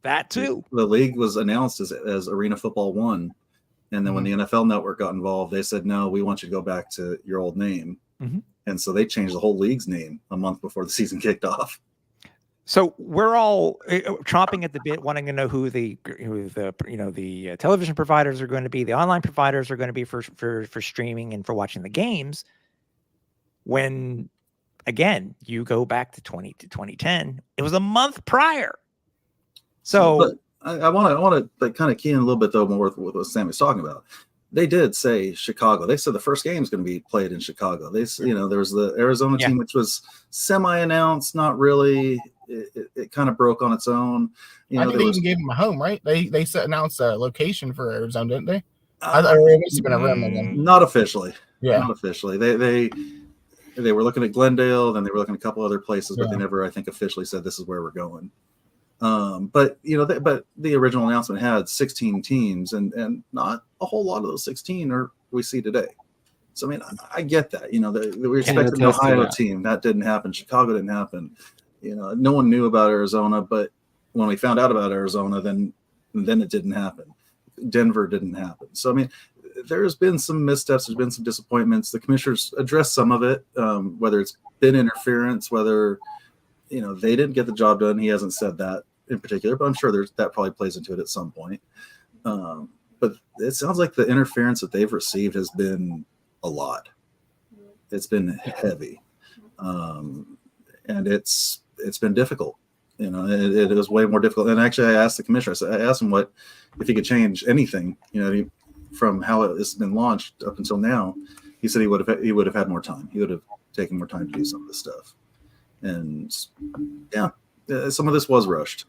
That too. The league was announced as Arena Football 1. And then when the NFL Network got involved, they said, no, we want you to go back to your old name. And so they changed the whole league's name a month before the season kicked off. So we're all chomping at the bit, wanting to know who the television providers are going to be, the online providers are going to be for streaming and for watching the games. When, again, you go back to 2010, it was a month prior. So I want to kind of key in a little bit though more with what Sam was talking about. They did say Chicago. They said the first game is going to be played in Chicago. There was the Arizona team, which was semi-announced, not really. It kind of broke on its own. I think they even gave them a home, right? They announced a location for Arizona, didn't they? It must have been a rim. Not officially. Yeah, not officially. They were looking at Glendale, then they were looking at a couple other places, but they never, I think, officially said this is where we're going. But the original announcement had 16 teams, and not a whole lot of those 16 we see today. So I mean, I get that. We expected an Ohio team, that didn't happen. Chicago didn't happen. No one knew about Arizona, but when we found out about Arizona, then it didn't happen. Denver didn't happen. So I mean, there's been some missteps. There's been some disappointments. The commissioners addressed some of it, whether it's been interference, whether they didn't get the job done. He hasn't said that in particular, but I'm sure that probably plays into it at some point. But it sounds like the interference that they've received has been a lot. It's been heavy, and it's been difficult. It was way more difficult. And actually, I asked the commissioner. I asked him if he could change anything. From how it's been launched up until now. He said he would have had more time. He would have taken more time to do some of this stuff. And some of this was rushed.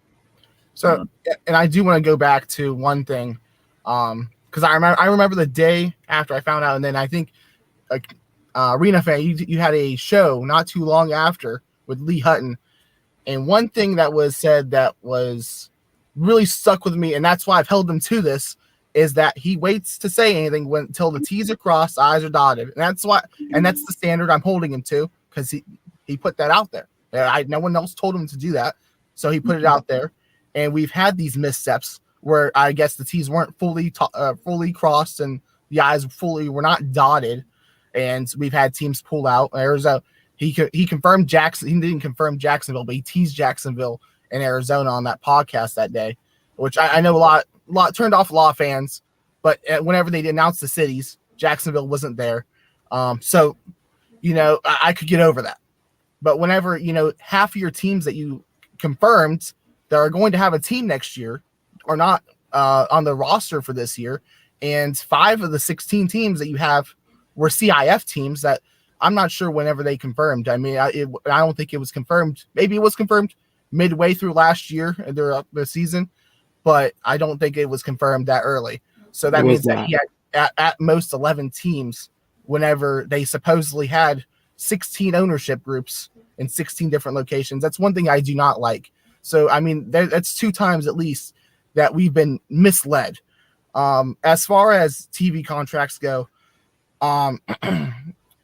So, and I do want to go back to one thing, because I remember the day after I found out, and then I think, Arena Fan, you had a show not too long after with Lee Hutton, and one thing that was said that was really stuck with me, and that's why I've held him to this, is that he waits to say anything until the T's are crossed, I's are dotted, and that's the standard I'm holding him to, because he put that out there. No one else told him to do that, so he put it out there. And we've had these missteps where I guess the T's weren't fully crossed and the I's were not dotted, and we've had teams pull out. Arizona, he confirmed Jackson. He didn't confirm Jacksonville, but he teased Jacksonville and Arizona on that podcast that day, which I know a lot turned off a lot of fans. But whenever they announced the cities, Jacksonville wasn't there, so I could get over that. But whenever half of your teams that you confirmed that are going to have a team next year are not on the roster for this year, and 5 of the 16 teams that you have were CIF teams that I'm not sure whenever they confirmed. I mean, I don't think it was confirmed. Maybe it was confirmed midway through last year and the season, but I don't think it was confirmed that early. So that means that he had at most 11 teams whenever they supposedly had 16 ownership groups in 16 different locations. That's one thing I do not like. So, I mean, that's 2 times at least that we've been misled. As far as TV contracts go, have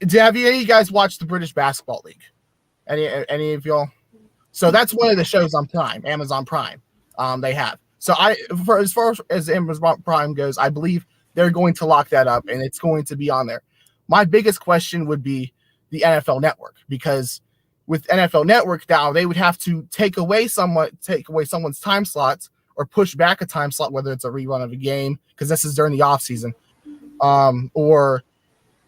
any of you guys watched the British Basketball League? Any of y'all? So that's one of the shows on Prime, Amazon Prime. They have. So as far as Amazon Prime goes, I believe they're going to lock that up and it's going to be on there. My biggest question would be the NFL Network, because with NFL Network now they would have to take away someone's time slots or push back a time slot, whether it's a rerun of a game, because this is during the off season, or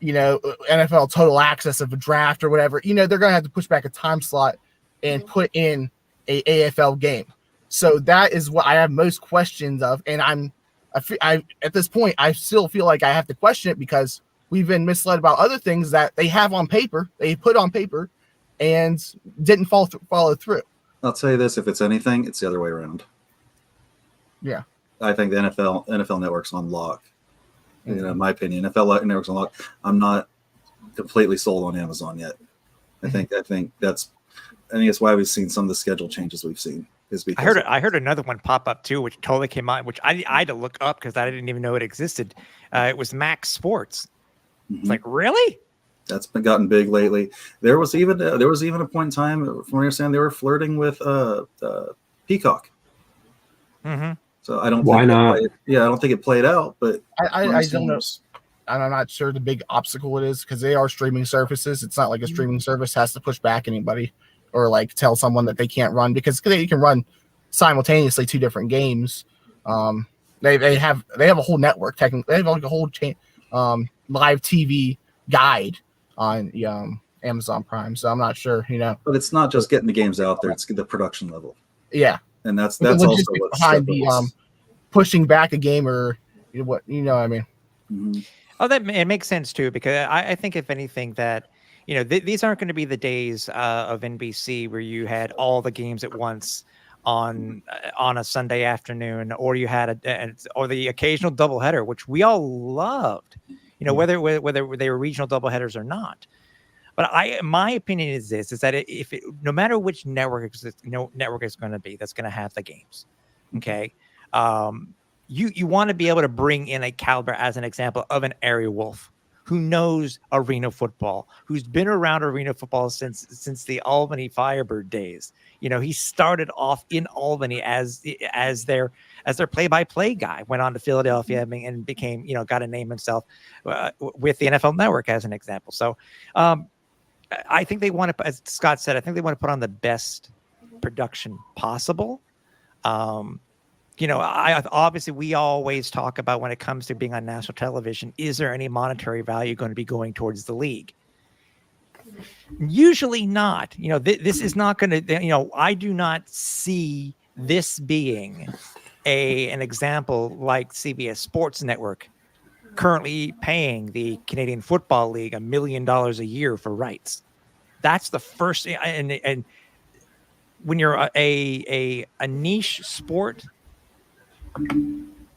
NFL Total Access of a draft or whatever. They're going to have to push back a time slot and put in a AFL game. So that is what I have most questions of, and I at this point I still feel like I have to question it because we've been misled about other things that they have on paper, they put on paper, and didn't follow through. I'll tell you this: if it's anything, it's the other way around. Yeah, I think the NFL Network's on lock. In my opinion, NFL Network's on lock. I'm not completely sold on Amazon yet. I think that's why we've seen some of the schedule changes we've seen. Is because I heard another one pop up too, which totally came out, which I had to look up because I didn't even know it existed. It was Max Sports. It's like, really? That's been gotten big lately. There was even a point in time, from what I understand, they were flirting with Peacock. Mm-hmm. So I don't. Why not? I don't think it played out, but I don't know. I'm not sure the big obstacle it is because they are streaming services. It's not like a streaming service has to push back anybody or like tell someone that they can't run, because they can run simultaneously 2 different games. They have a whole network. Technically, they have like a whole live TV guide on Amazon Prime. So I'm not sure, But it's not just getting the games out there; it's the production level. Yeah, and that's also what's behind the pushing back a game or what I mean. Mm-hmm. Oh, it makes sense too, because I think if anything that these aren't going to be the days of NBC where you had all the games at once on a Sunday afternoon, or you had or the occasional doubleheader, which we all loved, whether they were regional doubleheaders or not. But my opinion is this: is that no matter which network network is going to be that's going to have the games, okay. You want to be able to bring in a caliber, as an example, of an Ari Wolf who knows arena football, who's been around arena football since the Albany Firebird days. He started off in Albany as their play-by-play guy, went on to Philadelphia and became, got a name himself with the NFL Network as an example. So I think they want to, as Scott said, I think they want to put on the best production possible. Obviously we always talk about when it comes to being on national television, is there any monetary value going to be going towards the league? Usually not. This is not going to, I do not see this being an example like CBS Sports Network currently paying the Canadian Football League $1 million a year for rights. That's the first, and when you're a niche sport,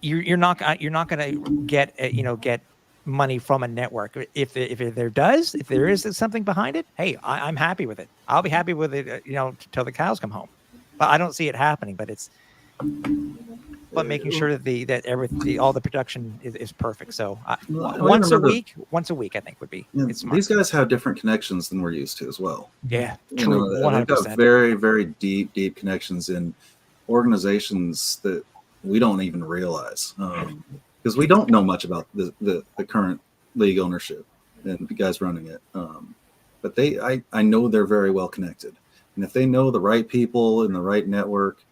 you're not going to get money from a network. If there is something behind it, hey, I'm happy with it. I'll be happy with it, till the cows come home. But I don't see it happening. But making sure that all the production is perfect. So once a week, I think would be. Yeah, these guys have different connections than we're used to as well. Yeah, true. 100%. They've got very, very deep connections in organizations that we don't even realize, because we don't know much about the current league ownership and the guys running it. But I know they're very well connected, and if they know the right people in the right network,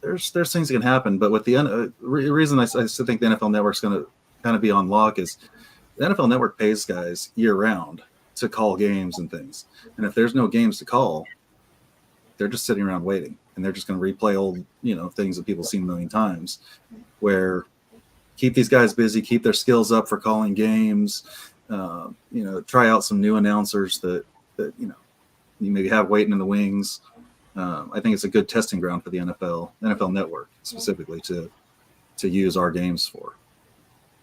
there's things that can happen. But with the reason I still think the NFL Network's going to kind of be on lock is the NFL Network pays guys year round to call games and things, and if there's no games to call, they're just sitting around waiting. And they're just going to replay old, things that people seen a million times. Where keep these guys busy, keep their skills up for calling games, Try out some new announcers that you maybe have waiting in the wings. I think it's a good testing ground for the NFL Network specifically to use our games for.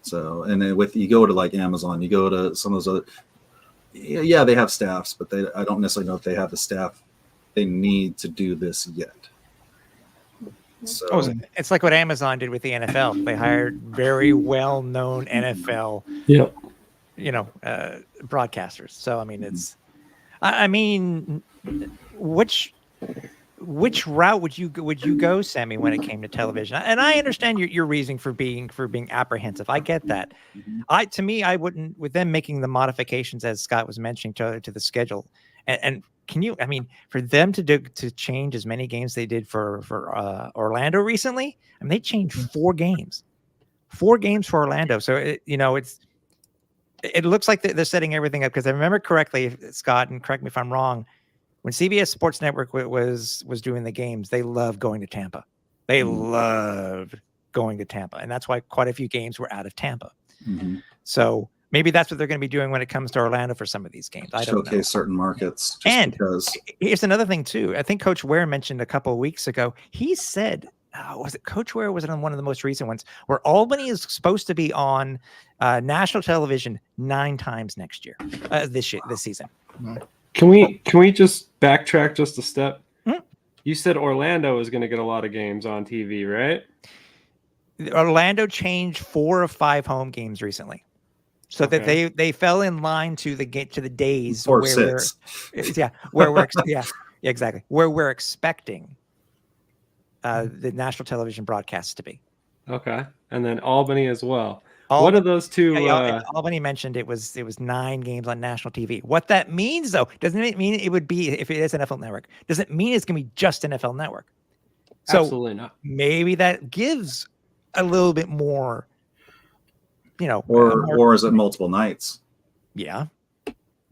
So, and then you go to like Amazon, you go to some of those other, yeah, they have staffs, but I don't necessarily know if they have the staff they need to do this yet. So it's like what Amazon did with the NFL. They hired very well-known NFL, broadcasters. So, I mean, it's, which route would you go, Sammy, when it came to television? And I understand your reasoning for being apprehensive. I get that. To me, I wouldn't, with them making the modifications as Scott was mentioning to the schedule, and can you, for them to change as many games they did for Orlando recently, they changed 4 games for Orlando. So it looks like they're setting everything up, because I remember correctly, Scott, and correct me if I'm wrong, when CBS Sports Network was doing the games, they loved going to Tampa. They loved going to Tampa, and that's why quite a few games were out of Tampa. Mm-hmm. So maybe that's what they're going to be doing when it comes to Orlando for some of these games. I don't know. Showcase certain markets. Here's another thing too. I think Coach Ware mentioned a couple of weeks ago. He said, was it Coach Ware? Or was it on one of the most recent ones where Albany is supposed to be on national television 9 times next year, this season? Can we just backtrack just a step? Hmm? You said Orlando is going to get a lot of games on TV, right? Orlando changed 4 of 5 home games recently, so that they fell in line to the days where we're expecting the national television broadcasts to be. Okay, and then Albany as well. What are those two? Albany mentioned it was 9 games on national TV. What that means, though, doesn't it mean it would be, if it is NFL Network, doesn't mean it's going to be just NFL Network. So absolutely not. Maybe that gives a little bit more, or is it multiple nights? Yeah.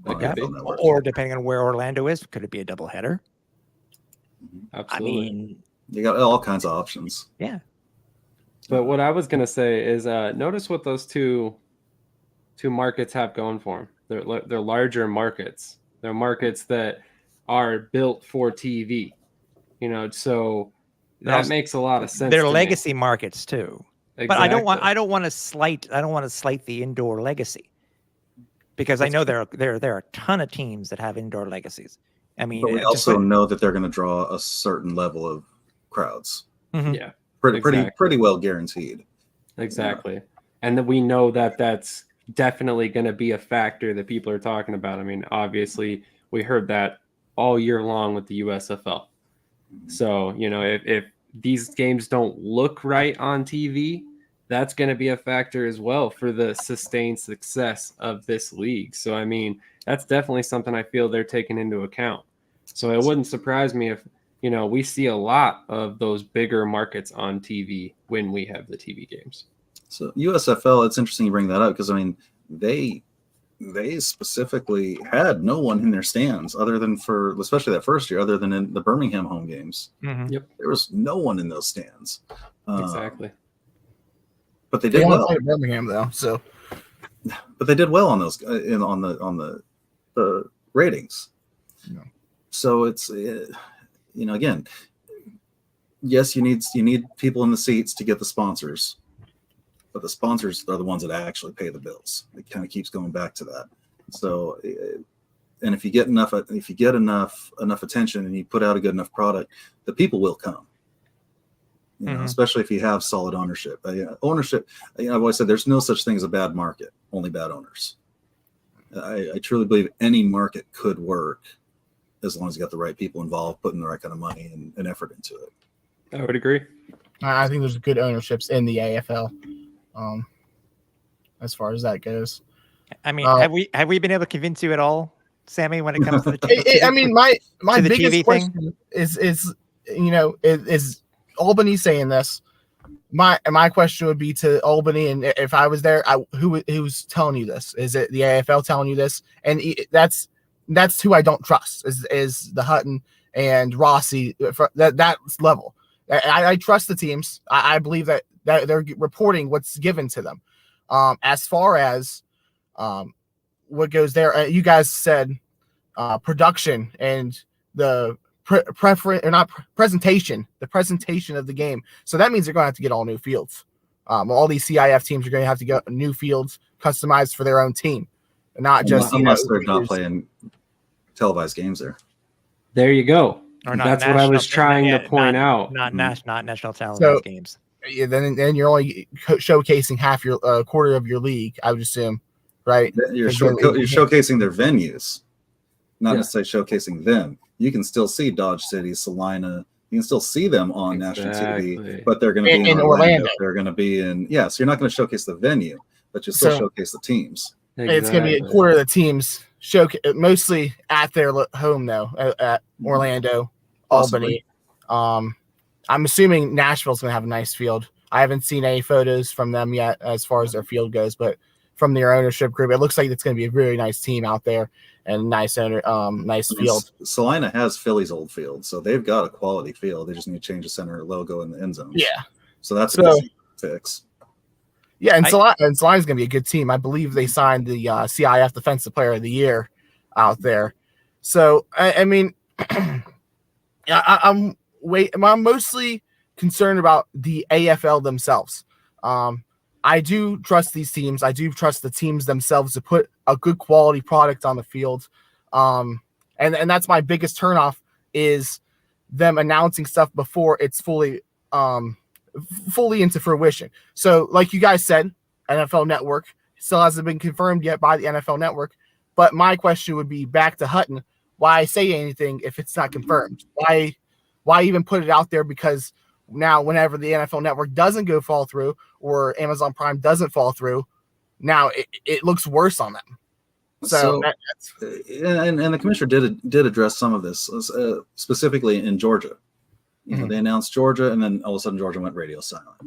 Or depending on where Orlando is, could it be a doubleheader? Absolutely. You got all kinds of options. Yeah. But what I was going to say is notice what those two markets have going for them. They're larger markets. They're markets that are built for TV. So that makes a lot of sense. They're legacy markets too. Exactly. But I don't want to slight the indoor legacy, because I know there are a ton of teams that have indoor legacies. But we also know that they're going to draw a certain level of crowds. Mm-hmm. Yeah. Pretty well guaranteed. Exactly. Yeah. And then we know that that's definitely going to be a factor that people are talking about. Obviously we heard that all year long with the USFL. So, if these games don't look right on TV, that's going to be a factor as well for the sustained success of this league. So, that's definitely something I feel they're taking into account. So it wouldn't surprise me if, we see a lot of those bigger markets on TV when we have the TV games. So USFL, it's interesting you bring that up, because they specifically had no one in their stands other than especially that first year, other than in the Birmingham home games. Mm-hmm. Yep. There was no one in those stands. Exactly. But they did well. Play Birmingham though, so. But they did well on those on the ratings. No. So it's again, yes, you need people in the seats to get the sponsors, but the sponsors are the ones that actually pay the bills. It kind of keeps going back to that. So, and if you get enough attention and you put out a good enough product, the people will come. Especially if you have solid ownership. Ownership, I've always said there's no such thing as a bad market, only bad owners. I truly believe any market could work as long as you got the right people involved, putting the right kind of money and effort into it. I would agree. I think there's good ownerships in the AFL, as far as that goes. Have we been able to convince you at all, Sammy, when it comes to the my biggest TV question is Albany saying this. My question would be to Albany, and if I was there, who's telling you this? Is it the AFL telling you this? And that's who I don't trust is the Hutton and Rossi for that level. I trust the teams. I believe that they're reporting what's given to them. As far as what goes there. You guys said production and the presentation, the presentation of the game. So that means they're going to have to get all new fields. All these CIF teams are going to have to get new fields customized for their own team, and not just unless they're not playing televised games there. There you go. Or That's what I was trying to point out. Not national televised games. Yeah, then you're only showcasing half your quarter of your league, I would assume, right? You're showcasing their venues, not necessarily showcasing them. You can still see Dodge City, Salina. You can still see them on national TV, but they're going to be in Orlando. They're going to be in so you're not going to showcase the venue, but you still showcase the teams. Exactly. It's going to be a quarter of the teams mostly at their home though, at Orlando, Possibly. Albany. I'm assuming Nashville's going to have a nice field. I haven't seen any photos from them yet as far as their field goes, but from their ownership group, it looks like it's going to be a really nice team out there and nice field. Salina has Philly's old field, so they've got a quality field. They just need to change the center logo in the end zone. Yeah. So that's a easy fix. Yeah, and Salina's going to be a good team. I believe they signed the CIF Defensive Player of the Year out there. So, I mean, I'm mostly concerned about the AFL themselves. I do trust these teams. I do trust the teams themselves to put a good quality product on the field. And that's my biggest turnoff is them announcing stuff before it's fully into fruition. So like you guys said, NFL Network still hasn't been confirmed yet by the NFL Network. But my question would be back to Hutton. Why say anything if it's not confirmed? Why even put it out there? Because now whenever the NFL Network doesn't fall through or Amazon Prime doesn't fall through, now it looks worse on them. So and the commissioner did address some of this, specifically in Georgia. You know, they announced Georgia, and then all of a sudden Georgia went radio silent.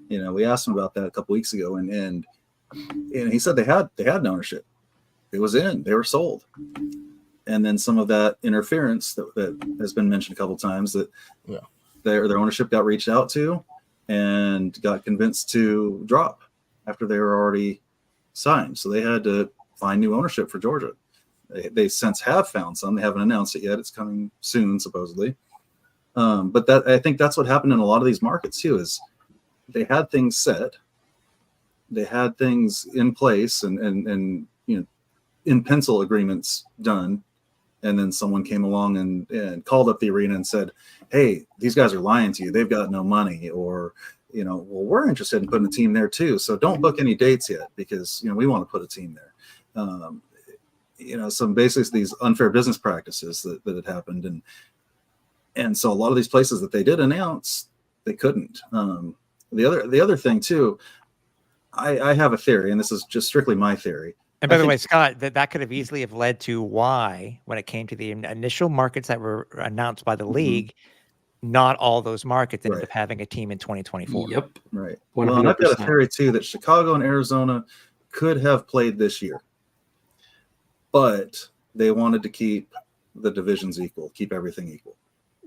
You know, we asked him about that a couple weeks ago, and he said they had no ownership. It was they were sold. And then some of that interference that has been mentioned a couple of times that their ownership got reached out to and got convinced to drop after they were already signed. So they had to find new ownership for Georgia. They since have found some. They haven't announced it yet. It's coming soon, supposedly. But I think that's what happened in a lot of these markets too, is they had things set. They had things in place and you know, in pencil agreements done. And then someone came along and called up the arena and said, hey, these guys are lying to you. They've got no money. Or, you know, well, we're interested in putting a team there too. So don't book any dates yet because, you know, we want to put a team there. You know, some basically these unfair business practices that had happened. And so a lot of these places that they did announce, they couldn't. The other thing too, I have a theory, and this is just strictly my theory. And by the way, Scott, that could have easily have led to why, when it came to the initial markets that were announced by the league, not all those markets ended up having a team in 2024. Yep. Right. 100%. Well, and I've got a theory too that Chicago and Arizona could have played this year, but they wanted to keep the divisions equal, keep everything equal.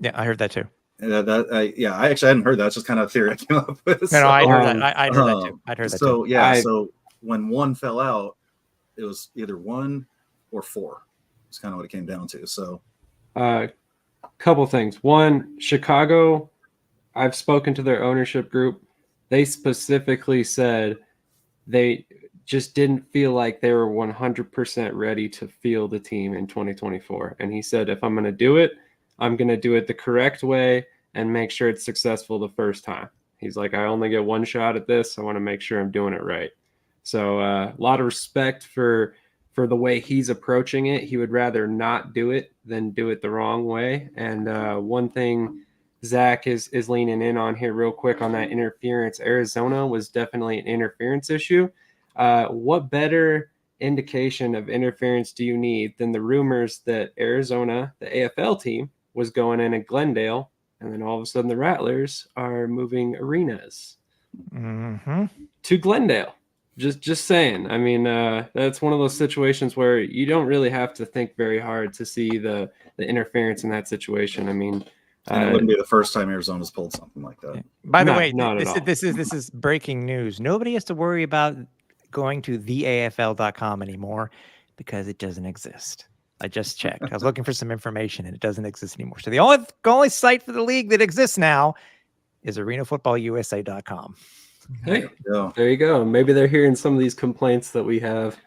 Yeah, I heard that too. I actually hadn't heard that. It's just kind of a theory I came up with. No, I heard that. I heard that too. I'd heard that too. So when one fell out, it was either 1 or 4. It's kind of what it came down to. So, couple things. One, Chicago, I've spoken to their ownership group. They specifically said they just didn't feel like they were 100% ready to field a team in 2024. And he said, if I'm going to do it, I'm going to do it the correct way and make sure it's successful the first time. He's like, I only get one shot at this. I want to make sure I'm doing it right. So a lot of respect for the way he's approaching it. He would rather not do it than do it the wrong way. And one thing Zach is leaning in on here real quick on that interference. Arizona was definitely an interference issue. What better indication of interference do you need than the rumors that Arizona, the AFL team, was going in at Glendale, and then all of a sudden the Rattlers are moving arenas to Glendale. Just saying. I mean, that's one of those situations where you don't really have to think very hard to see the interference in that situation. I mean, and it wouldn't be the first time Arizona's pulled something like that. By the way, this is breaking news. Nobody has to worry about going to theafl.com anymore. because it doesn't exist. I just checked. I was looking for some information and it doesn't exist anymore. So the only site for the league that exists now is arenafootballusa.com. Hey, there you go. Maybe they're hearing some of these complaints that we have,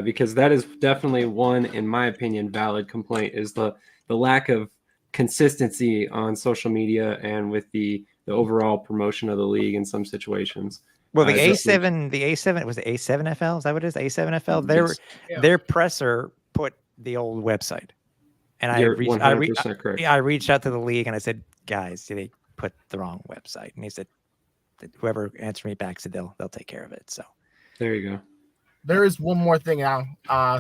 because that is definitely one, in my opinion, valid complaint, is the lack of consistency on social media and with the overall promotion of the league in some situations. Well, the A7 was the A7FL. Is that what it is? A7FL. Their presser put the old website, and I reached out to the league and I said, guys, they put the wrong website, and he said, whoever answered me back said they'll take care of it. So there you go. There is one more thing now.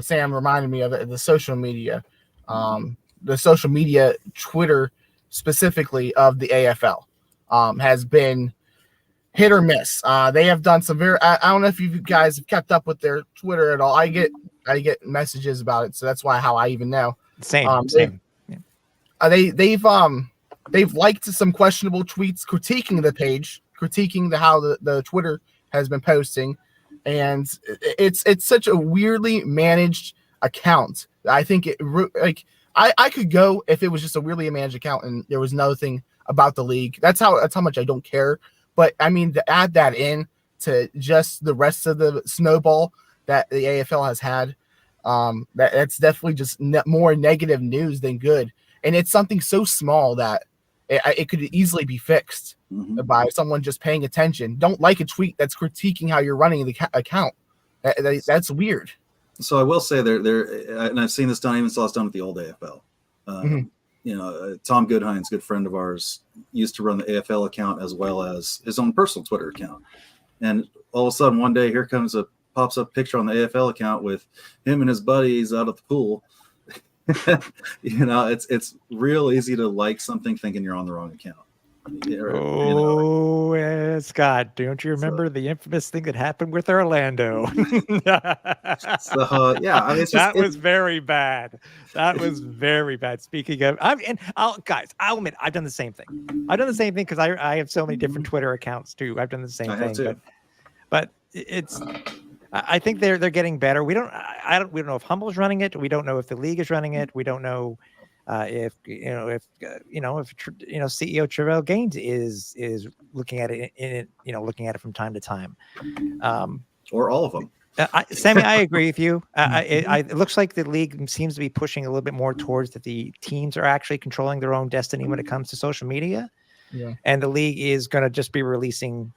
Sam reminded me of it. The social media, Twitter specifically of the AFL has been hit or miss. They have done some I don't know if you guys have kept up with their Twitter at all. I get messages about it, so that's how I even know. Same. They've liked some questionable tweets critiquing the page, critiquing how the Twitter has been posting, and it's such a weirdly managed account. I think I could go if it was just a weirdly managed account and there was nothing about the league. That's how much I don't care. But I mean, to add that in to just the rest of the snowball that the AFL has had, that's definitely just more negative news than good. And it's something so small that it could easily be fixed by someone just paying attention. Don't like a tweet that's critiquing how you're running the account. That's weird. So I will say there, and I've seen this done. I even saw this done with the old AFL. Tom Goodhines, good friend of ours, used to run the AFL account as well as his own personal Twitter account. And all of a sudden, one day, pops up picture on the AFL account with him and his buddies out at the pool. It's real easy to like something thinking you're on the wrong account. Scott, don't you remember the infamous thing that happened with Orlando? That was very bad. That was very bad. Speaking of, I'll admit, I've done the same thing. I've done the same thing because I have so many different Twitter accounts too. I've done the same thing, but it's. I think they're getting better. We don't know if Humble's running it. We don't know if the league is running it. We don't know if CEO Trevell Gaines is looking at it looking at it from time to time, or all of them. Sammy, I agree with you. It looks like the league seems to be pushing a little bit more towards that the teams are actually controlling their own destiny when it comes to social media, and the league is going to just be releasing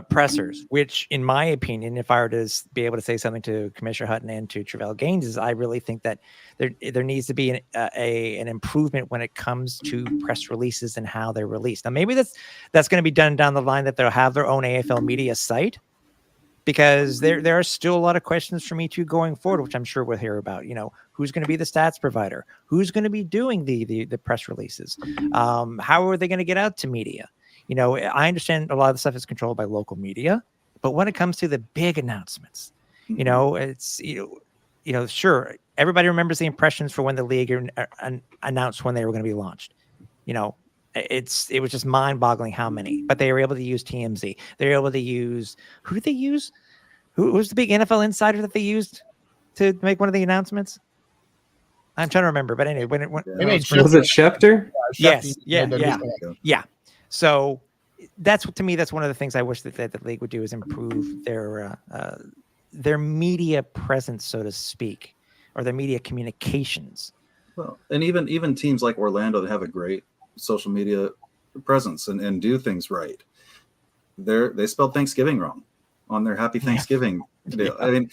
pressers, which in my opinion, if I were to be able to say something to Commissioner Hutton and to Trevell Gaines, is I really think that there needs to be an improvement when it comes to press releases and how they're released. Now, maybe that's going to be done down the line, that they'll have their own AFL media site, because there are still a lot of questions for me too going forward, which I'm sure we'll hear about. Who's going to be the stats provider? Who's going to be doing the press releases? How are they going to get out to media? I understand a lot of the stuff is controlled by local media, but when it comes to the big announcements, it's, sure, everybody remembers the impressions for when the league announced when they were going to be launched. It was just mind-boggling how many, but they were able to use TMZ. They were able to use, who did they use? Who was the big NFL insider that they used to make one of the announcements? I'm trying to remember, but anyway, was it Schefter? Yes. Yeah. So to me, that's one of the things I wish that the league would do, is improve their media presence, so to speak, or their media communications. Well, and even teams like Orlando that have a great social media presence and do things right, they spelled Thanksgiving wrong on their Happy Thanksgiving deal. I mean,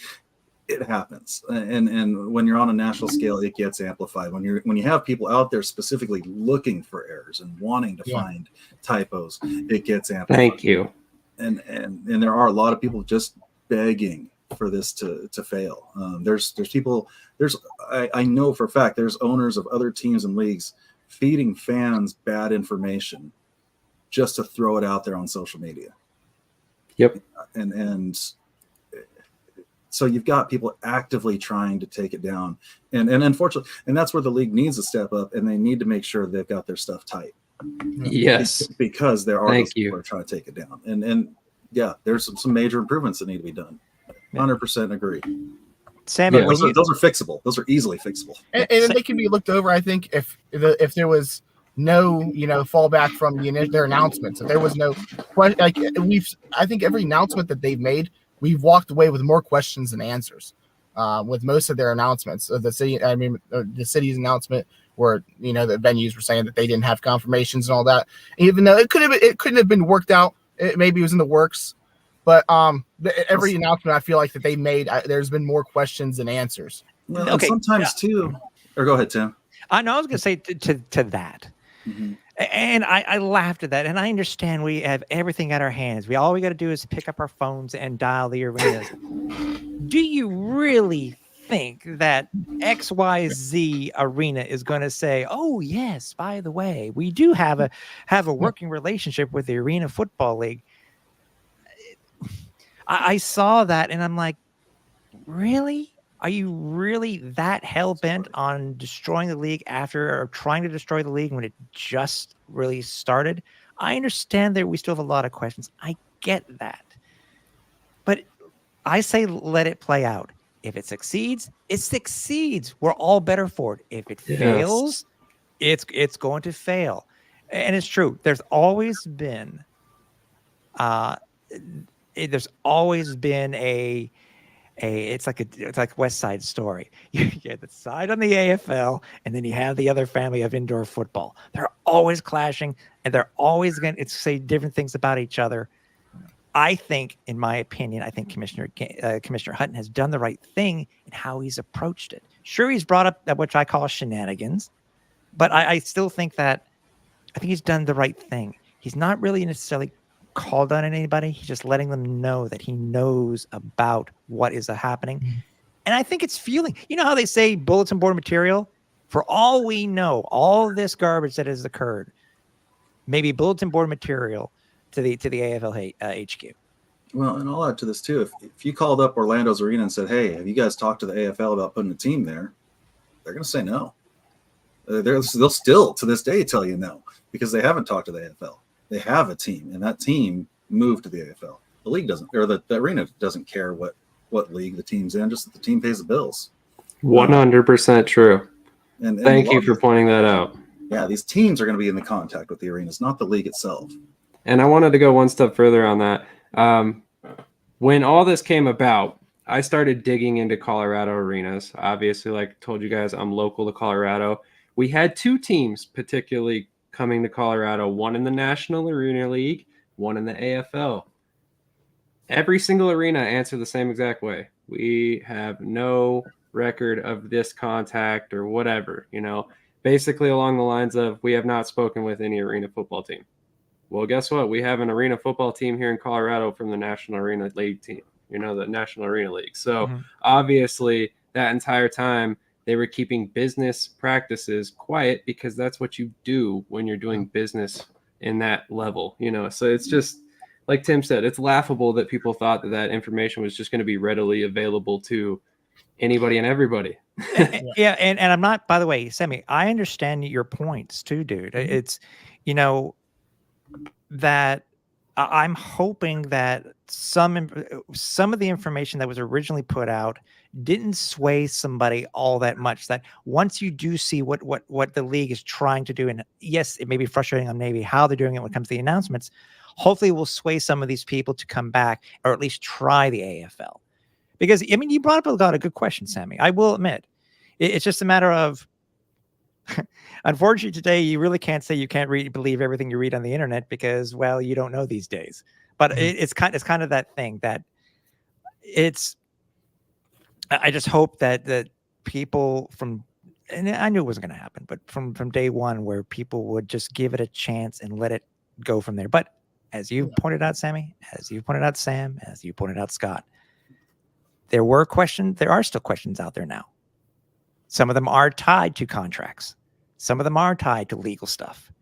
it happens, and when you're on a national scale, it gets amplified. When you have people out there specifically looking for errors and wanting to find typos, it gets amplified. Thank you. And there are a lot of people just begging for this to fail. There's people. I know for a fact there's owners of other teams and leagues feeding fans bad information just to throw it out there on social media. Yep. And so you've got people actively trying to take it down, and unfortunately, and that's where the league needs to step up, and they need to make sure they've got their stuff tight. Yes, because there are those people who are trying to take it down, and there's some major improvements that need to be done. 100% agree. Sammy, Yeah, when you, Those are fixable. Those are easily fixable. And they can be looked over. I think if there was no fallback from their announcements, if there was no question, like I think every announcement that they've made, we've walked away with more questions than answers. With most of their announcements, the city's announcement, where the venues were saying that they didn't have confirmations and all that, even though it couldn't have been worked out. Maybe it was in the works. But every announcement I feel like that they made, there's been more questions than answers. Well, Okay. sometimes too. Or go ahead, Tim. I know I was going to say to that. Mm-hmm. And I laughed at that. And I understand we have everything at our hands. All we got to do is pick up our phones and dial the arenas. Do you really think that XYZ arena is going to say, oh, yes, by the way, we do have a working relationship with the Arena Football League? I saw that and I'm like, really? Are you really that hell-bent on destroying the league or trying to destroy the league when it just really started? I understand that we still have a lot of questions. I get that. But I say let it play out. If it succeeds, it succeeds. We're all better for it. If it fails, it's going to fail. And it's true. There's always been a it's like West Side Story. You get the side on the AFL, and then you have the other family of indoor football. They're always clashing, and they're always going to say different things about each other. I think, in my opinion, Commissioner Hutton has done the right thing in how he's approached it. Sure, he's brought up that which I call shenanigans, but I still think he's done the right thing. He's not really necessarily called on anybody. He's just letting them know that he knows about what is happening. Mm-hmm. And I think it's fueling. You know how they say bulletin board material? For all we know, all this garbage that has occurred, maybe bulletin board material to the AFL HQ. Well, and I'll add to this too. If you called up Orlando's arena and said, hey, have you guys talked to the AFL about putting a team there? They're going to say no. They'll still to this day tell you no, because they haven't talked to the AFL. They have a team, and that team moved to the AFL. The league doesn't, or the arena doesn't care what league the team's in, just that the team pays the bills. 100% true. And thank you for pointing that out. Yeah, these teams are going to be in the contact with the arenas, not the league itself. And I wanted to go one step further on that. When all this came about, I started digging into Colorado arenas. Obviously, like I told you guys, I'm local to Colorado. We had two teams particularly coming to Colorado, one in the National Arena League, one in the AFL. Every single arena answered the same exact way. We have no record of this contact or whatever, basically along the lines of, we have not spoken with any arena football team. Well, guess what? We have an arena football team here in Colorado from the National Arena League team, the National Arena League. So obviously that entire time, they were keeping business practices quiet, because that's what you do when you're doing business in that level, So it's just, like Tim said, it's laughable that people thought that information was just going to be readily available to anybody and everybody. Yeah. And I'm not, by the way, Sammy, I understand your points too, dude. It's, that I'm hoping that some of the information that was originally put out didn't sway somebody all that much, that once you do see what the league is trying to do, and yes, it may be frustrating on maybe how they're doing it when it comes to the announcements, hopefully will sway some of these people to come back or at least try the AFL. Because, you brought up a good question, Sammy. I will admit, it's just a matter of, unfortunately, today you really can't say you can't believe everything you read on the internet, because, well, you don't know these days. But it's kind of that thing that I just hope that people and I knew it wasn't going to happen, but from day one, where people would just give it a chance and let it go from there. But as you pointed out, Sammy, as you pointed out, Sam, as you pointed out, Scott, there are still questions out there now. Some of them are tied to contracts. Some of them are tied to legal stuff.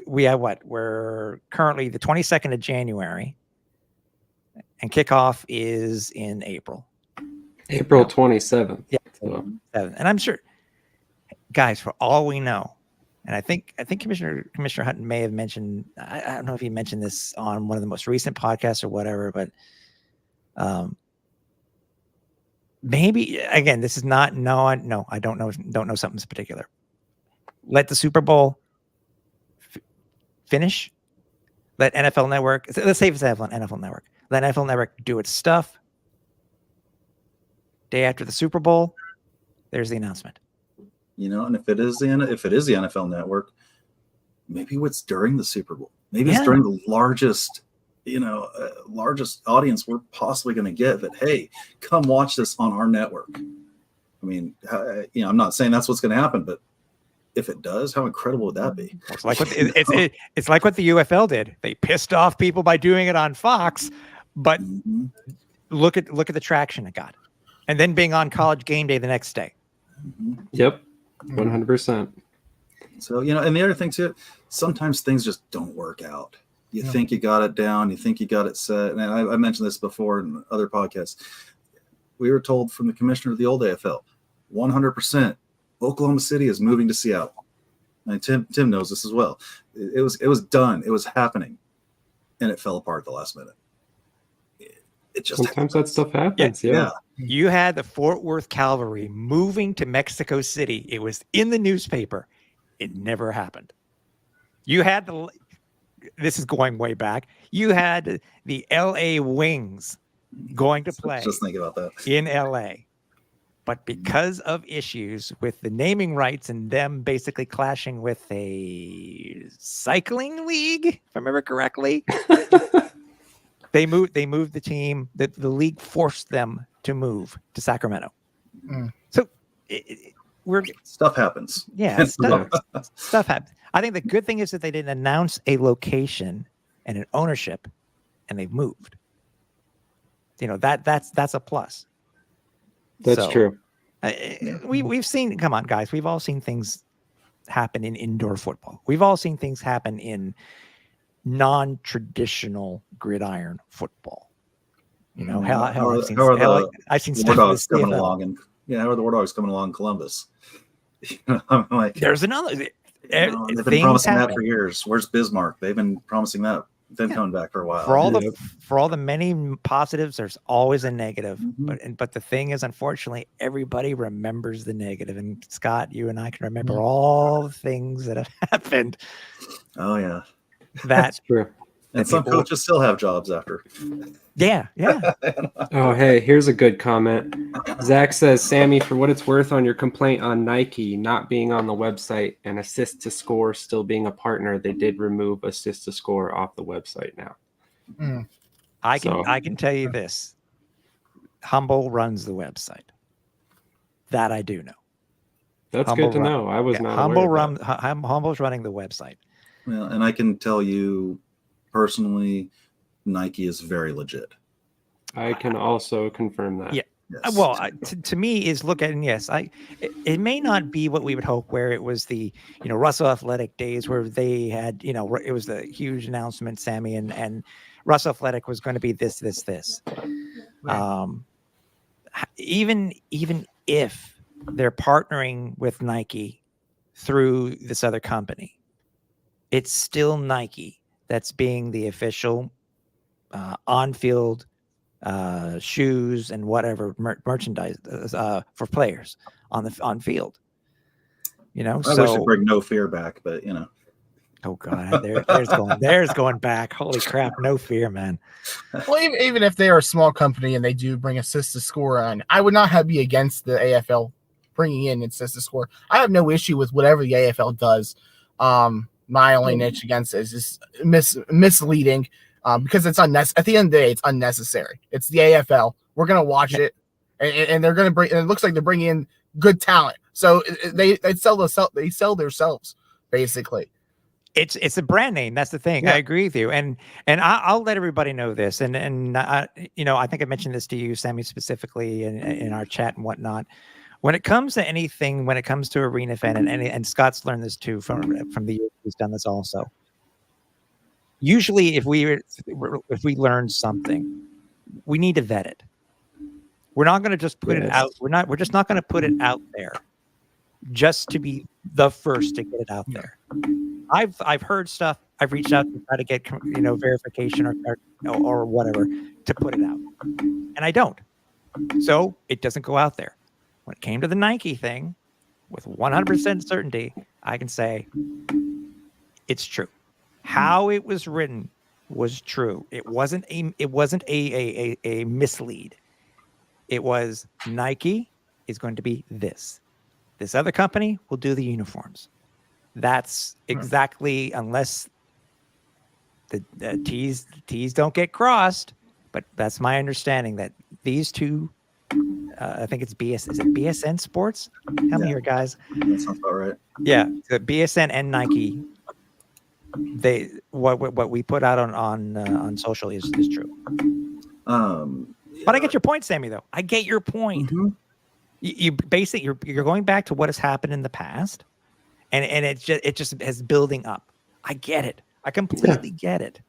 We have we're currently the 22nd of January, and kickoff is in April. April 27th. Yeah. So. And I'm sure, guys, for all we know, and I think Commissioner Hutton may have mentioned, I don't know if he mentioned this on one of the most recent podcasts or whatever, but Maybe again, this is not I don't know something particular. Let the Super Bowl finish. Let NFL Network. Let's say it's NFL Network. Let NFL Network do its stuff. Day after the Super Bowl, there's the announcement. And if it is the NFL Network, maybe it's during the Super Bowl. Maybe it's during the largest audience we're possibly going to get. That hey, come watch this on our network. I mean, I'm not saying that's what's going to happen, but if it does, how incredible would that be? It's like it's like what the UFL did. They pissed off people by doing it on Fox, but look at the traction it got, and then being on College Game Day the next day. Yep, 100%. So and the other thing too, sometimes things just don't work out. You think you got it down, you think you got it set, and I mentioned this before in other podcasts. We were told from the commissioner of the old AFL, 100%. Oklahoma City is moving to Seattle. And Tim knows this as well. It was done. It was happening, and it fell apart at the last minute. It just sometimes that stuff happens. Yeah. You had the Fort Worth Cavalry moving to Mexico City. It was in the newspaper. It never happened. You had this is going way back. You had the LA Wings going to play. Just think about that in LA. But because of issues with the naming rights and them basically clashing with a cycling league, if I remember correctly, they moved the team. The league forced them to move to Sacramento. So stuff happens. Yeah, stuff happens. I think the good thing is that they didn't announce a location and an ownership, and they've moved. That's a plus. That's true. We've seen, come on, guys, we've all seen things happen in indoor football. We've all seen things happen in non-traditional gridiron football. I've seen stuff War Dogs coming along, and how are the War Dogs coming along in Columbus? I'm like, there's another. They've been promising that for years. Where's Bismarck? They've been promising that. Been coming back for a while. For all the many positives, there's always a negative. But the thing is, unfortunately, everybody remembers the negative. And Scott, you and I can remember all the things that have happened. Oh yeah, that's true. And some coaches still have jobs after. Yeah. Oh, hey, here's a good comment. Zach says, Sammy, for what it's worth on your complaint on Nike not being on the website and Assist to Score still being a partner, they did remove Assist to Score off the website now. I can tell you this. Humble runs the website. That I do know. That's good to know. I was not aware of that. Humble's running the website. Well, and I can tell you personally, Nike is very legit. I can also confirm that. Yeah. Yes. Well, to me is look at, and yes, it may not be what we would hope, where it was the, Russell Athletic days where they had, it was the huge announcement, Sammy, and Russell Athletic was going to be this. Right. Even if they're partnering with Nike through this other company, it's still Nike that's being the official on-field shoes and whatever merchandise for players on field. I wish they'd bring No Fear back, but Oh God, there's going back. Holy crap, No Fear, man. Well, even if they are a small company and they do bring Assist to Score on, I would not be against the AFL bringing in Assist to Score. I have no issue with whatever the AFL does. My only niche against it is just misleading. Because it's unnecessary. At the end of the day, it's unnecessary. It's the AFL. We're gonna watch it, and they're gonna bring. And it looks like they're bringing in good talent. So they sell themselves basically. It's a brand name. That's the thing. Yeah. I agree with you, and I'll let everybody know this. And I think I mentioned this to you, Sammy, specifically in our chat and whatnot. When it comes to anything, when it comes to Arena Fan, and Scott's learned this too from the years he's done this also. Usually, if we learn something, we need to vet it. We're not going to just put it out. We're just not going to put it out there just to be the first to get it out there. I've heard stuff I've reached out to try to get verification or whatever to put it out, and I don't. So it doesn't go out there. When it came to the Nike thing, with 100% certainty, I can say it's true. How it was written was true. It wasn't a mislead. It was Nike is going to be this. This other company will do the uniforms. That's exactly, unless the T's don't get crossed, but that's my understanding that these two, I think it's is it BSN Sports? Help me here, guys. That sounds about right. Yeah, the BSN and Nike, what we put out on social is true. But I get your point, Sammy. Though I get your point. Mm-hmm. You basically you're going back to what has happened in the past, and it just is building up. I get it. I completely get it.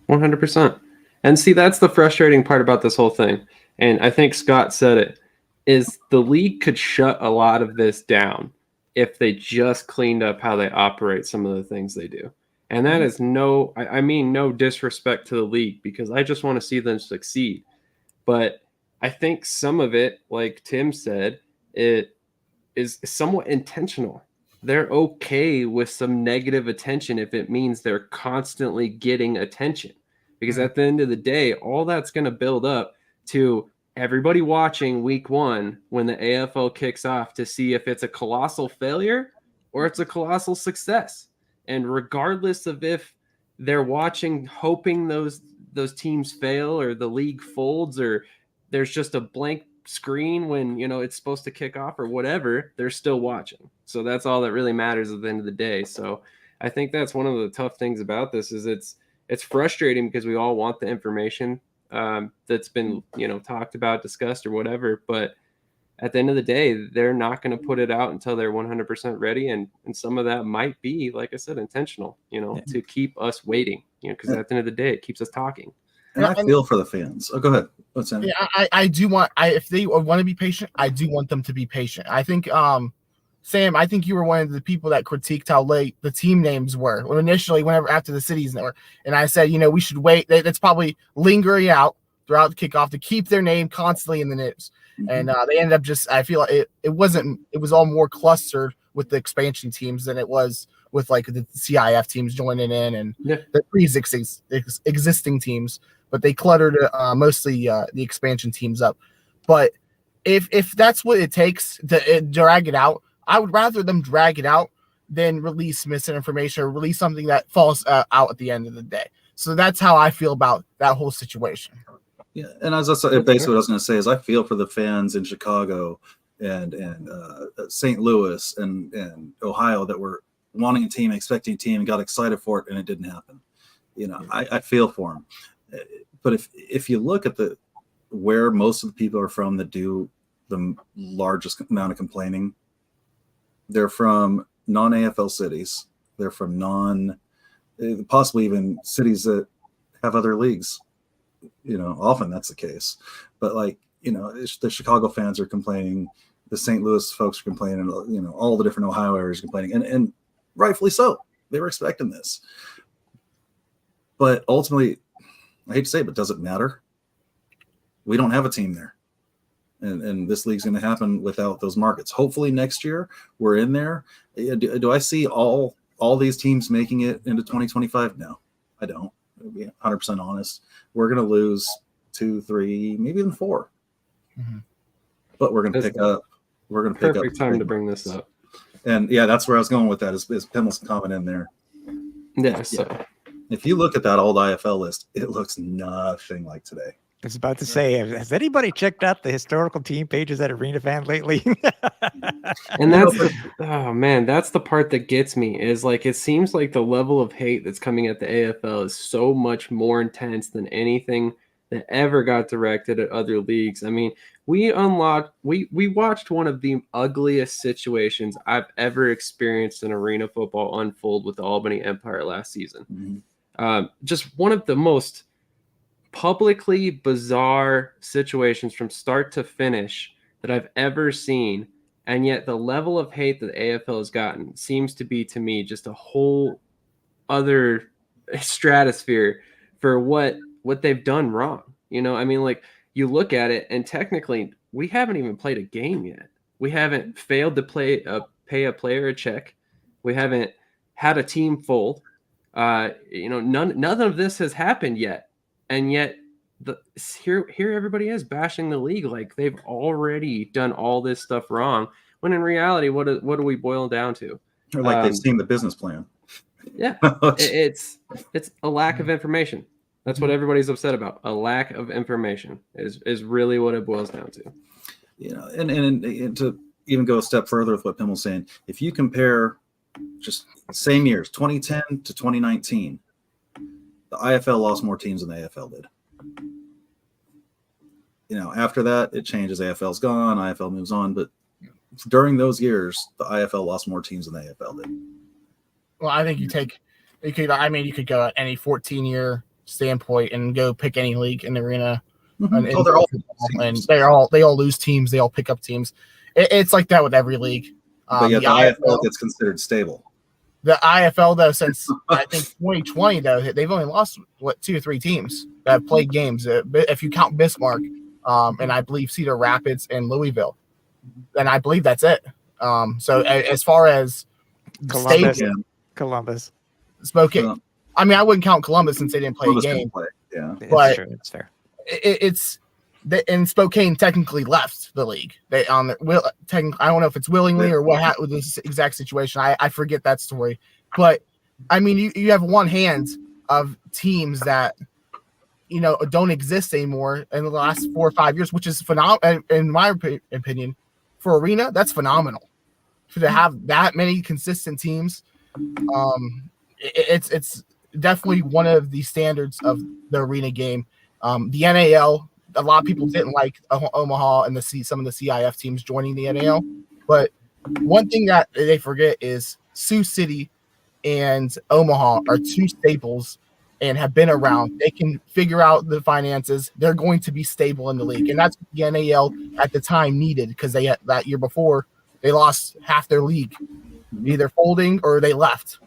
100%. And see, that's the frustrating part about this whole thing. And I think Scott said it, is the league could shut a lot of this down if they just cleaned up how they operate some of the things they do. And that is no disrespect to the league, because I just want to see them succeed. But I think some of it, like Tim said, it is somewhat intentional. They're okay with some negative attention if it means they're constantly getting attention. Because at the end of the day, all that's going to build up to everybody watching week 1 when the AFL kicks off to see if it's a colossal failure or it's a colossal success. And regardless of if they're watching hoping those teams fail or the league folds or there's just a blank screen when it's supposed to kick off or whatever, they're still watching. So that's all that really matters at the end of the day. So I think that's one of the tough things about this is it's frustrating because we all want the information that's been talked about, discussed or whatever, but at the end of the day, they're not going to put it out until they're 100% ready. And some of that might be, like I said, intentional, to keep us waiting, because at the end of the day, it keeps us talking. And I feel for the fans. Oh, go ahead. What's that? Yeah, I do want. If they want to be patient, I do want them to be patient. I think, Sam, I think you were one of the people that critiqued how late the team names were initially. Whenever after the cities were, and I said, we should wait. That's probably lingering out throughout the kickoff to keep their name constantly in the news. Mm-hmm. And they ended up just. I feel like it wasn't. It was all more clustered with the expansion teams than it was with like the CIF teams joining in and the pre-existing teams. But they cluttered mostly the expansion teams up. But if that's what it takes to drag it out, I would rather them drag it out than release misinformation or release something that falls out at the end of the day. So that's how I feel about that whole situation. Yeah, and as I said, basically what I was going to say is I feel for the fans in Chicago and St. Louis and Ohio that were wanting a team, expecting a team, and got excited for it, and it didn't happen. I feel for them. But if you look at where most of the people are from that do the largest amount of complaining, they're from non-AFL cities. They're from possibly even cities that have other leagues. Often that's the case. But the Chicago fans are complaining. The St. Louis folks are complaining. All the different Ohio areas are complaining, and rightfully so. They were expecting this. But ultimately, I hate to say it, but does it matter? We don't have a team there. And this league's going to happen without those markets. Hopefully next year we're in there. Do I see all these teams making it into 2025? No, I don't. To be 100% honest. We're going to lose 2, 3, maybe even 4. Mm-hmm. But we're going to pick up. We're going to pick up. Perfect time to bring this up. And that's where I was going with that. Is Pimmel's comment in there? Yeah. So. If you look at that old IFL list, it looks nothing like today. I was about to say, has anybody checked out the historical team pages at Arena Fan lately? And that's that's the part that gets me is it seems like the level of hate that's coming at the AFL is so much more intense than anything that ever got directed at other leagues. I mean, we watched one of the ugliest situations I've ever experienced in arena football unfold with the Albany Empire last season. Mm-hmm. Just one of the most publicly bizarre situations from start to finish that I've ever seen. And yet the level of hate that the AFL has gotten seems to be, to me, just a whole other stratosphere for what they've done wrong. You know, I mean, like, you look at it, and technically we haven't even played a game yet. We haven't failed to pay a player a check. We haven't had a team fold. You know, none of this has happened yet, and yet here everybody is bashing the league like they've already done all this stuff wrong. When in reality, what do we boil down to? Or like they've seen the business plan. Yeah, it's a lack of information. That's what everybody's upset about. A lack of information is really what it boils down to. You know, and to even go a step further with what Pim was saying, if you compare just same years, 2010 to 2019, the IFL lost more teams than the AFL did. You know, after that, it changes. AFL's gone, IFL moves on, but during those years, the IFL lost more teams than the AFL did. Well, I think you could go at any 14-year standpoint and go pick any league in the arena. And they all lose teams. They all pick up teams. It's like that with every league. But yet the IFL gets considered stable. The IFL, though, since I think 2020, though, they've only lost 2 or 3 teams that have played games. If you count Bismarck, and I believe Cedar Rapids and Louisville, and I believe that's it. So as far as Columbus, Spokane, I mean, I wouldn't count Columbus since they didn't play a game. Yeah, but true. It's fair. And Spokane technically left the league. I don't know if it's willingly or what happened with this exact situation. I forget that story. But I mean, you have one hand of teams that, you know, don't exist anymore in the last 4 or 5 years, which is phenomenal. In my opinion, for arena, that's phenomenal. To have that many consistent teams, it's definitely one of the standards of the arena game. The NAL, a lot of people didn't like Omaha and some of the CIF teams joining the NAL, but one thing that they forget is Sioux City and Omaha are 2 staples and have been around. They can figure out the finances. They're going to be stable in the league, and that's what the NAL at the time needed, because they had, that year before, they lost half their league, either folding or they left.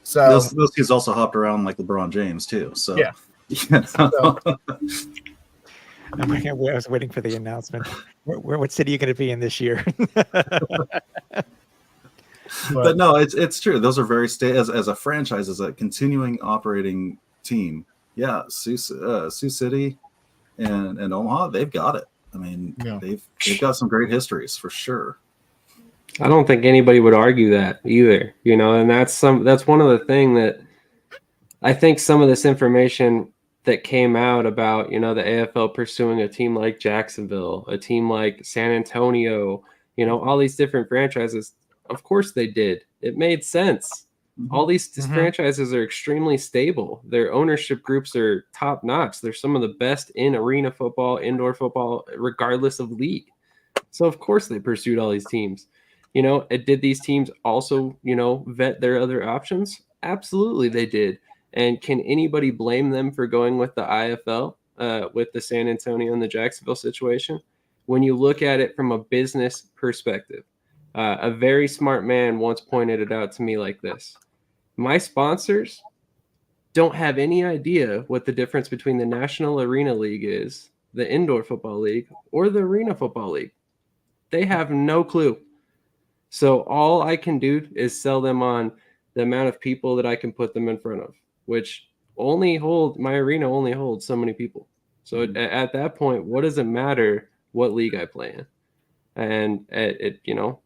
So those teams also hopped around like LeBron James too. So yeah. I was waiting for the announcement. What city are you going to be in this year? But no, it's true. Those are very as a franchise, as a continuing operating team. Yeah, Sioux City and Omaha, they've got it. I mean, they've got some great histories for sure. I don't think anybody would argue that either, you know, and that's one of the things that I think some of this information that came out about, you know, the AFL pursuing a team like Jacksonville, a team like San Antonio, you know, all these different franchises. Of course they did. It made sense. All these franchises are extremely stable. Their ownership groups are top notch. They're some of the best in arena football, indoor football, regardless of league. So of course they pursued all these teams. You know, did these teams also, you know, vet their other options? Absolutely they did. And can anybody blame them for going with the IFL, with the San Antonio and the Jacksonville situation? When you look at it from a business perspective, a very smart man once pointed it out to me like this. My sponsors don't have any idea what the difference between the National Arena League is, the Indoor Football League, or the Arena Football League. They have no clue. So all I can do is sell them on the amount of people that I can put them in front of, which my arena only holds so many people. So at that point, what does it matter what league I play in? And know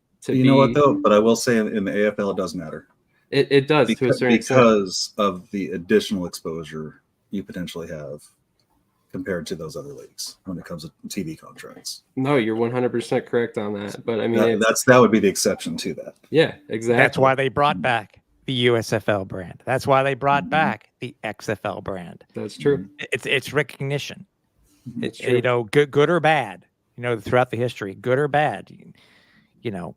what though? But I will say in the AFL, it does matter. It does to a certain extent because of the additional exposure you potentially have compared to those other leagues when it comes to TV contracts. No, you're 100% correct on that. But I mean, that would be the exception to that. Yeah, exactly. That's why they brought back the USFL brand. That's why they brought back the XFL brand. That's true. It's recognition. It's true. You know, good or bad. You know, throughout the history, good or bad. You know,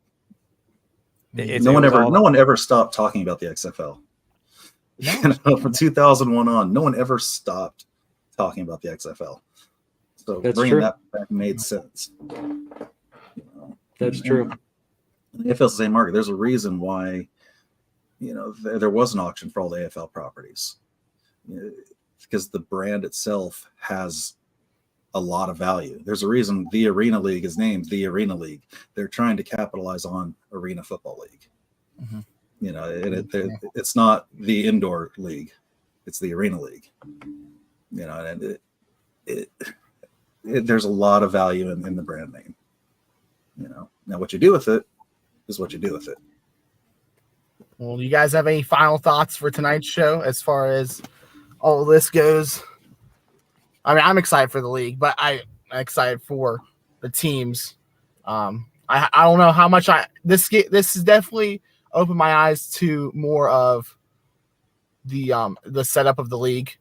no one ever stopped talking about the XFL. No. From 2001 on, no one ever stopped talking about the XFL. So bringing that back made sense. That's true. The AFL's the same market. There's a reason why, you know, there was an auction for all the AFL properties. because the brand itself has a lot of value. There's a reason the Arena League is named the Arena League. They're trying to capitalize on Arena Football League. Mm-hmm. You know, it's not the indoor league; it's the Arena League. You know, and there's a lot of value in the brand name. You know, now what you do with it is what you do with it. Well, do you guys have any final thoughts for tonight's show as far as all of this goes? I mean, I'm excited for the league, but I'm excited for the teams. I don't know how much this has definitely opened my eyes to more of the setup of the league,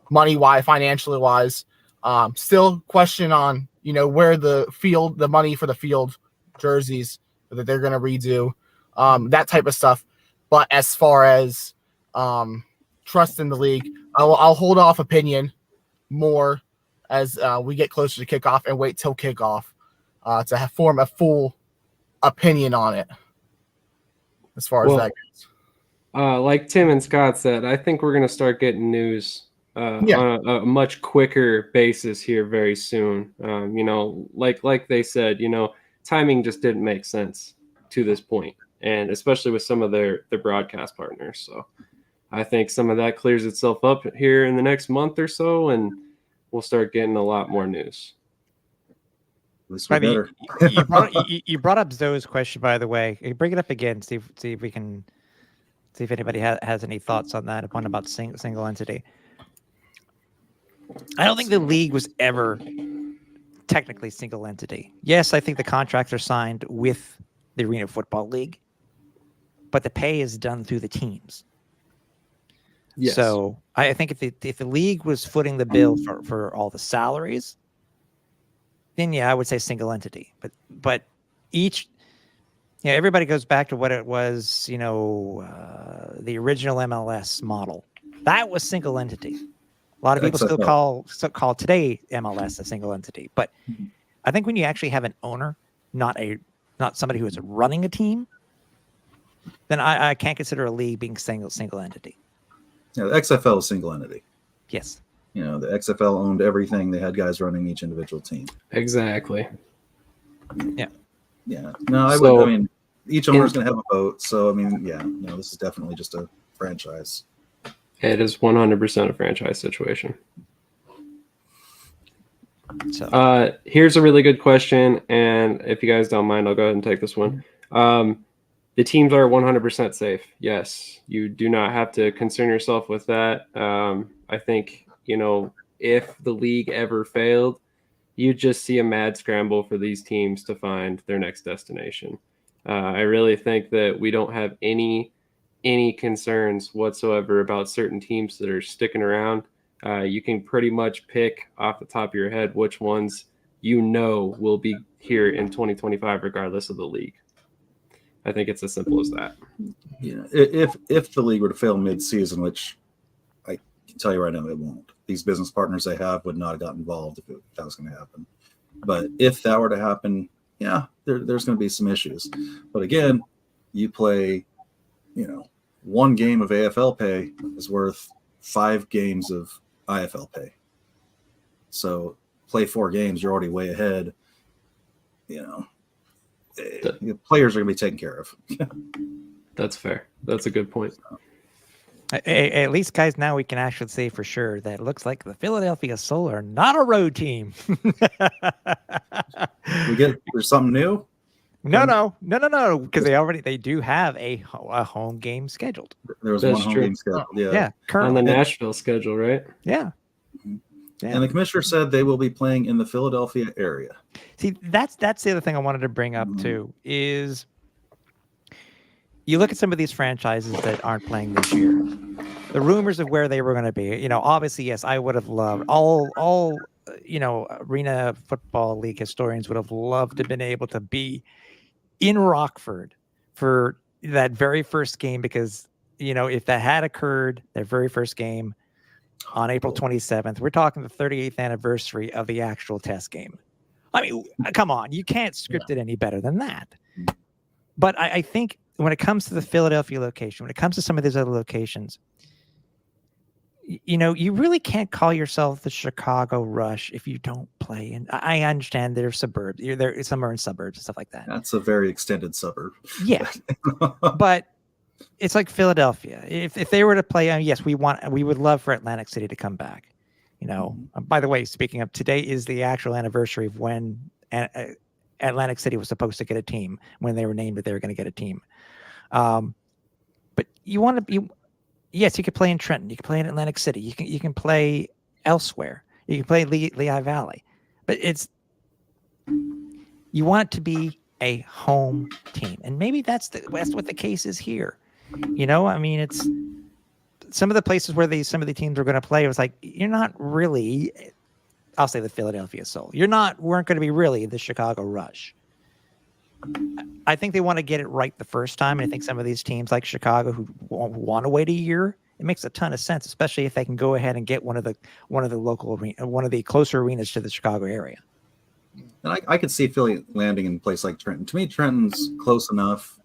money wise, financially wise. Still question on where the money for the field jerseys that they're going to redo, that type of stuff. But as far as trust in the league, I'll hold off opinion more as we get closer to kickoff and wait till kickoff to form a full opinion on it. As far as that goes, like Tim and Scott said, I think we're going to start getting news on a much quicker basis here very soon. Like they said, timing just didn't make sense to this point, and especially with some of their broadcast partners. So I think some of that clears itself up here in the next month or so, and we'll start getting a lot more news. I mean, you brought up Zoe's question, by the way. You bring it up again. See if we can see if anybody has any thoughts on that. One about single entity. I don't think the league was ever technically single entity. Yes, I think the contracts are signed with the Arena Football League, but the pay is done through the teams. Yes. So I think if the league was footing the bill for all the salaries, then I would say single entity. But each, everybody goes back to what it was, the original MLS model. That was single entity. A lot of people still call today MLS a single entity. But I think when you actually have an owner, not somebody who is running a team, then I can't consider a league being single entity. Yeah, the XFL is single entity. Yes. The XFL owned everything. They had guys running each individual team. Exactly. Yeah. Yeah. No, I mean, each owner is going to have a vote. So, I mean, this is definitely just a franchise. It is 100% a franchise situation. So, here's a really good question. And if you guys don't mind, I'll go ahead and take this one. The teams are 100% safe. Yes, you do not have to concern yourself with that. I think, if the league ever failed, you just see a mad scramble for these teams to find their next destination. I really think that we don't have any concerns whatsoever about certain teams that are sticking around. You can pretty much pick off the top of your head which ones will be here in 2025, regardless of the league. I think it's as simple as that. If the league were to fail mid-season, which I can tell you right now it won't. These business partners they have would not have got involved if that was going to happen. But if that were to happen, there's going to be some issues. But again, you play, one game of AFL pay is worth 5 games of IFL pay. So play 4 games, you're already way ahead. The players are going to be taken care of. That's fair. That's a good point. At least, guys, now we can actually say for sure that it looks like the Philadelphia Soul are not a road team. There's something new? No, because they do have a home game scheduled. There was one home game scheduled. Yeah, on the Nashville schedule, right? Yeah. Yeah. And the commissioner said they will be playing in the Philadelphia area. See, that's the other thing I wanted to bring up too, is you look at some of these franchises that aren't playing this year. The rumors of where they were going to be, obviously, yes, I would have loved all Arena Football League historians would have loved to have been able to be in Rockford for that very first game, because, if that had occurred, their very first game, on April 27th, we're talking the 38th anniversary of the actual test game. I mean, come on, you can't script it any better than that. But I think when it comes to the Philadelphia location, when it comes to some of these other locations, you really can't call yourself the Chicago Rush if you don't play. And I understand they're suburbs. Some are in suburbs and stuff like that. That's a very extended suburb. Yeah, but it's like Philadelphia. If they were to play, yes, we would love for Atlantic City to come back. By the way, speaking of, today is the actual anniversary of when Atlantic City was supposed to get a team, when they were named that they were going to get a team. But you want to be. Yes, you could play in Trenton. You can play in Atlantic City. You can play elsewhere. You can play Lehigh Valley, but you want it to be a home team, and maybe that's what the case is here. It's some of the places where some of the teams are going to play. It was like, you're not really. I'll say the Philadelphia Soul. Weren't going to be really the Chicago Rush. I think they want to get it right the first time. And I think some of these teams like Chicago who want to wait a year, it makes a ton of sense, especially if they can go ahead and get one of the local arena, one of the closer arenas to the Chicago area. And I could see Philly landing in a place like Trenton. To me, Trenton's close enough.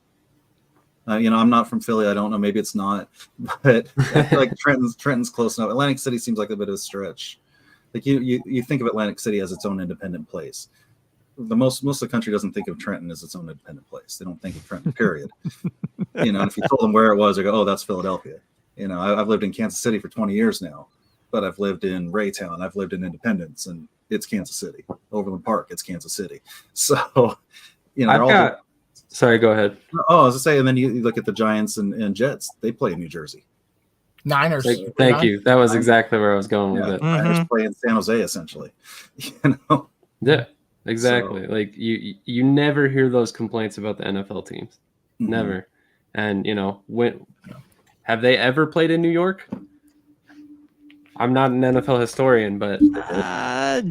I'm not from Philly. I don't know. Maybe it's not, but I feel like Trenton's close enough. Atlantic City seems like a bit of a stretch. Like you think of Atlantic City as its own independent place. Most of the country doesn't think of Trenton as its own independent place. They don't think of Trenton, period. If you told them where it was, they go, "Oh, that's Philadelphia." I've lived in Kansas City for 20 years now, but I've lived in Raytown, I've lived in Independence, and it's Kansas City. Overland Park, it's Kansas City. So, Sorry, go ahead. Oh, I was to say, and then you look at the Giants and Jets. They play in New Jersey. Niners. Thank you. That was exactly where I was going with it. Niners play in San Jose, essentially. Yeah. Exactly. So, like you never hear those complaints about the NFL teams. Mm-hmm. Never. And when have they ever played in New York? I'm not an NFL historian, but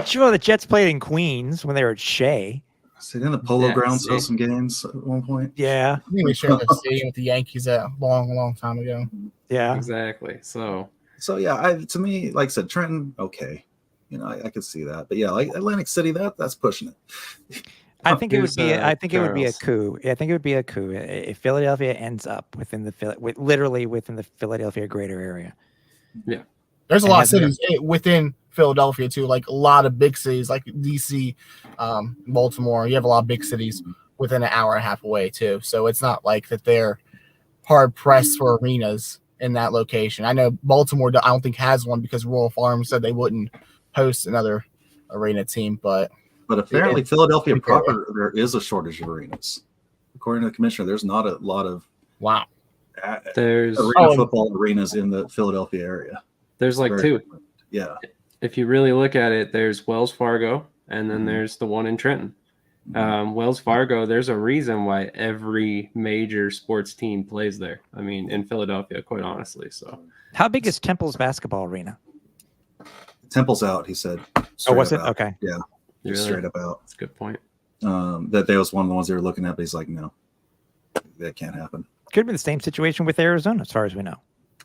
sure, the Jets played in Queens when they were at Shea. So didn't the Polo Grounds host some games at one point? Yeah. I think we shared the stadium with the Yankees a long time ago. Yeah. Exactly. So yeah, to me, like I said, Trenton, okay. I could see that, but yeah, like Atlantic City, that's pushing it. I think it would be a coup. I think it would be a coup if Philadelphia ends up literally within the Philadelphia greater area. Yeah, there's a lot of cities within Philadelphia too, like a lot of big cities, like DC, Baltimore. You have a lot of big cities within an hour and a half away too. So it's not like that they're hard pressed for arenas in that location. I know Baltimore, I don't think has one because Royal Farms said they wouldn't host another arena team, but apparently Philadelphia proper, there is a shortage of arenas. According to the commissioner, there's not a lot of there's football arenas in the Philadelphia area. There's like two. Yeah. If you really look at it, there's Wells Fargo, and then there's the one in Trenton. Wells Fargo, there's a reason why every major sports team plays there. I mean, in Philadelphia, quite honestly. So, how big is Temple's basketball arena? Temple's out, he said. Oh, was it? Okay. Yeah. Just straight up out. That's a good point. That was one of the ones they were looking at, but he's like, no, that can't happen. Could be the same situation with Arizona, as far as we know.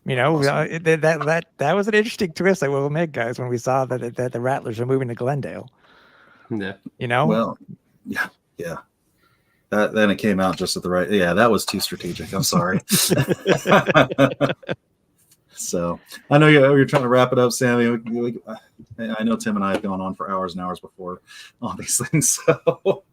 That was an interesting twist I will admit, guys, when we saw that the Rattlers are moving to Glendale. Yeah. Well, yeah. Then it came out just at the right. Yeah, that was too strategic. I'm sorry. So I know you're trying to wrap it up, Sammy. I know Tim and I have gone on for hours and hours before on these things. So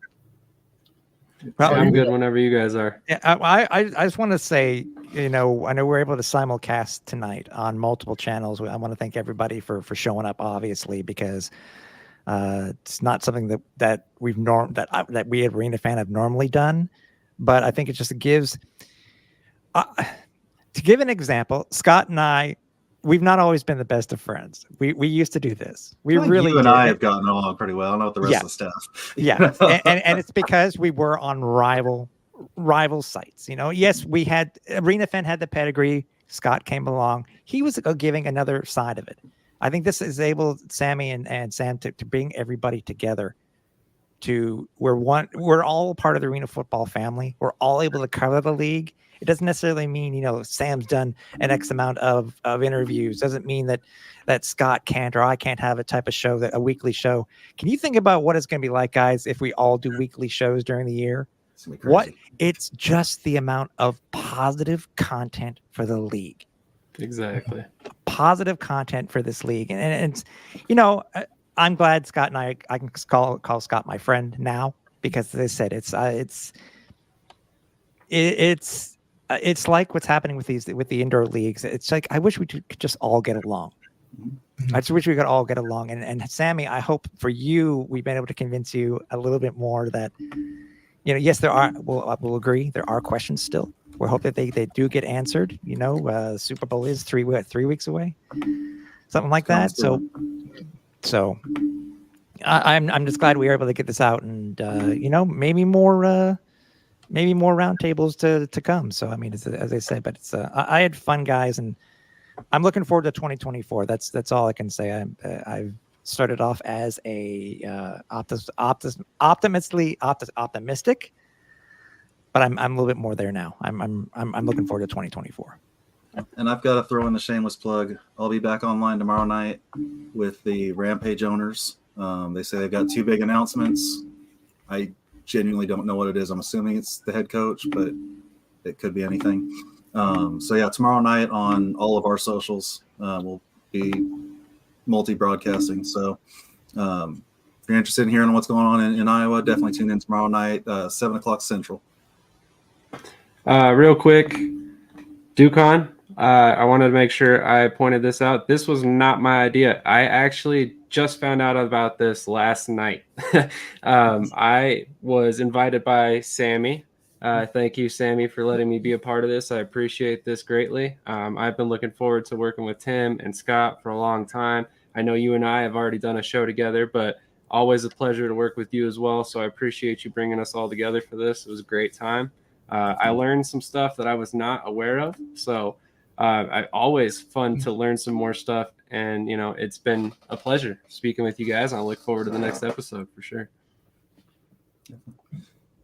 I'm good whenever you guys are. Yeah, I just want to say, I know we're able to simulcast tonight on multiple channels. I want to thank everybody for showing up, obviously, because it's not something that we at Arena Fan have normally done, but I think it just gives. To give an example, Scott and I, we've not always been the best of friends. We used to do this. We really you and I have gotten along pretty well. I don't know what the rest of the staff. Yeah, and it's because we were on rival sites. Yes, we had Arena Fan had the pedigree. Scott came along. He was giving another side of it. I think this is able, Sammy and Sam, to bring everybody together. We're all part of the Arena Football family. We're all able to cover the league. It doesn't necessarily mean, Sam's done an X amount of interviews. Doesn't mean that Scott can't or I can't have a type of show, a weekly show. Can you think about what it's going to be like, guys, if we all do weekly shows during the year? It's just the amount of positive content for the league. Exactly. positive content for this league. And it's, I'm glad Scott and I can call Scott my friend now, because as I said, it's like what's happening with the indoor leagues. It's like, I wish we could just all get along. I just wish we could all get along. And Sammy, I hope for you, we've been able to convince you a little bit more that, yes, we'll agree, there are questions still. We hope that they do get answered. Super Bowl is 3 weeks away, something like that. So I'm just glad we were able to get this out, and maybe more roundtables to come. So I mean, as I said, but I had fun, guys, and I'm looking forward to 2024. That's all I can say. I've started off as a optimistic, but I'm a little bit more there now. I'm looking forward to 2024. And I've got to throw in the shameless plug. I'll be back online tomorrow night with the Rampage owners. They say they've got 2 big announcements. I genuinely don't know what it is. I'm assuming it's the head coach, but it could be anything. So yeah, tomorrow night on all of our socials, we'll be multi-broadcasting. So if you're interested in hearing what's going on in Iowa, definitely tune in tomorrow night, 7 o'clock Central. Real quick, Ducon, I wanted to make sure I pointed this out. This was not my idea. I actually just found out about this last night. I was invited by Sammy. Thank you, Sammy, for letting me be a part of this. I appreciate this greatly. I've been looking forward to working with Tim and Scott for a long time. I know you and I have already done a show together, but always a pleasure to work with you as well. So I appreciate you bringing us all together for this. It was a great time. I learned some stuff that I was not aware of. So always fun to learn some more stuff. And, it's been a pleasure speaking with you guys. I look forward to the next episode for sure.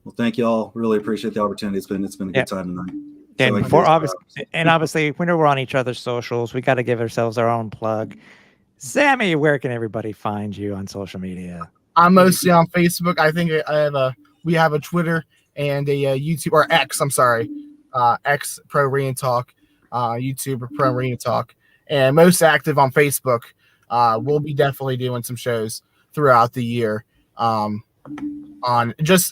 Well, thank you all. Really appreciate the opportunity. It's been a good time tonight. And obviously, whenever we're on each other's socials, we got to give ourselves our own plug. Sammy, where can everybody find you on social media? I'm mostly on Facebook. I think we have a Twitter and a YouTube, or X. I'm sorry, X Pro Arena Talk, YouTube Pro Arena Talk, and most active on Facebook. We'll be definitely doing some shows throughout the year. On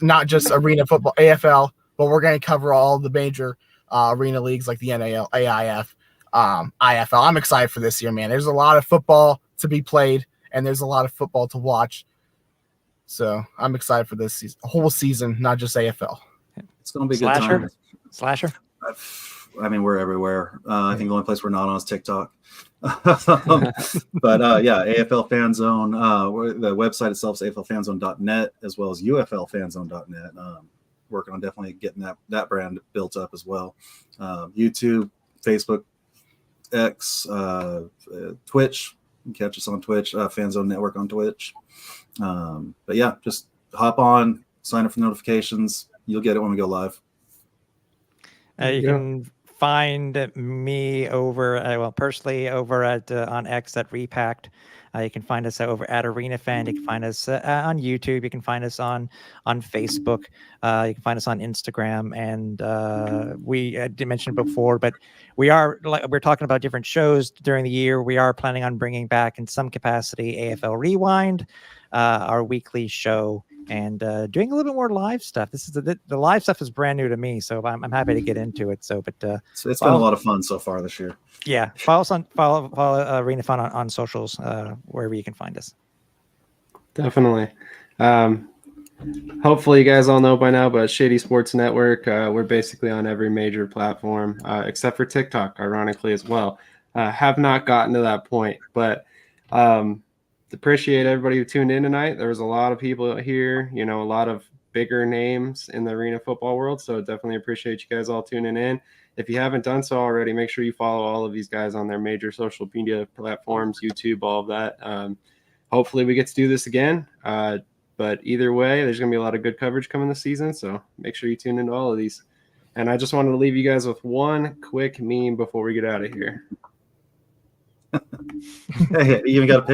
not just arena football, AFL, but we're going to cover all the major arena leagues like the NAL, AIF, IFL. I'm excited for this year, man. There's a lot of football to be played, and there's a lot of football to watch. So I'm excited for this whole season, not just AFL. It's going to be a good time. Slasher? I mean, we're everywhere. I think the only place we're not on is TikTok. But yeah, AFL Fan Zone. The website itself is aflfanzone.net, as well as uflfanzone.net. Working on definitely getting that brand built up as well. YouTube, Facebook, X, Twitch. You can catch us on Twitch. Fan Zone Network on Twitch. But yeah, just hop on, sign up for notifications. You'll get it when we go live. You can find me personally over at on X at Repacked. You can find us over at Arena Fan. You can find us on YouTube. You can find us on Facebook. You can find us on Instagram. And we did mention it before, but we're talking about different shows during the year. We are planning on bringing back in some capacity AFL Rewind, our weekly show, and doing a little bit more live stuff. This is the live stuff is brand new to me, so I'm happy to get into it. So, but so it's been a lot of fun so far this year. Yeah, follow Arena Fun on socials, wherever you can find us. Definitely. Hopefully you guys all know by now, but Shady Sports Network, we're basically on every major platform except for TikTok, ironically as well. Have not gotten to that point, but appreciate everybody who tuned in tonight. There was a lot of people here, a lot of bigger names in the arena football world, so definitely appreciate you guys all tuning in. If you haven't done so already, make sure you follow all of these guys on their major social media platforms, YouTube, all of that. Hopefully we get to do this again. But either way, there's going to be a lot of good coverage coming this season, so make sure you tune into all of these. And I just wanted to leave you guys with one quick meme before we get out of here. Hey, you even got a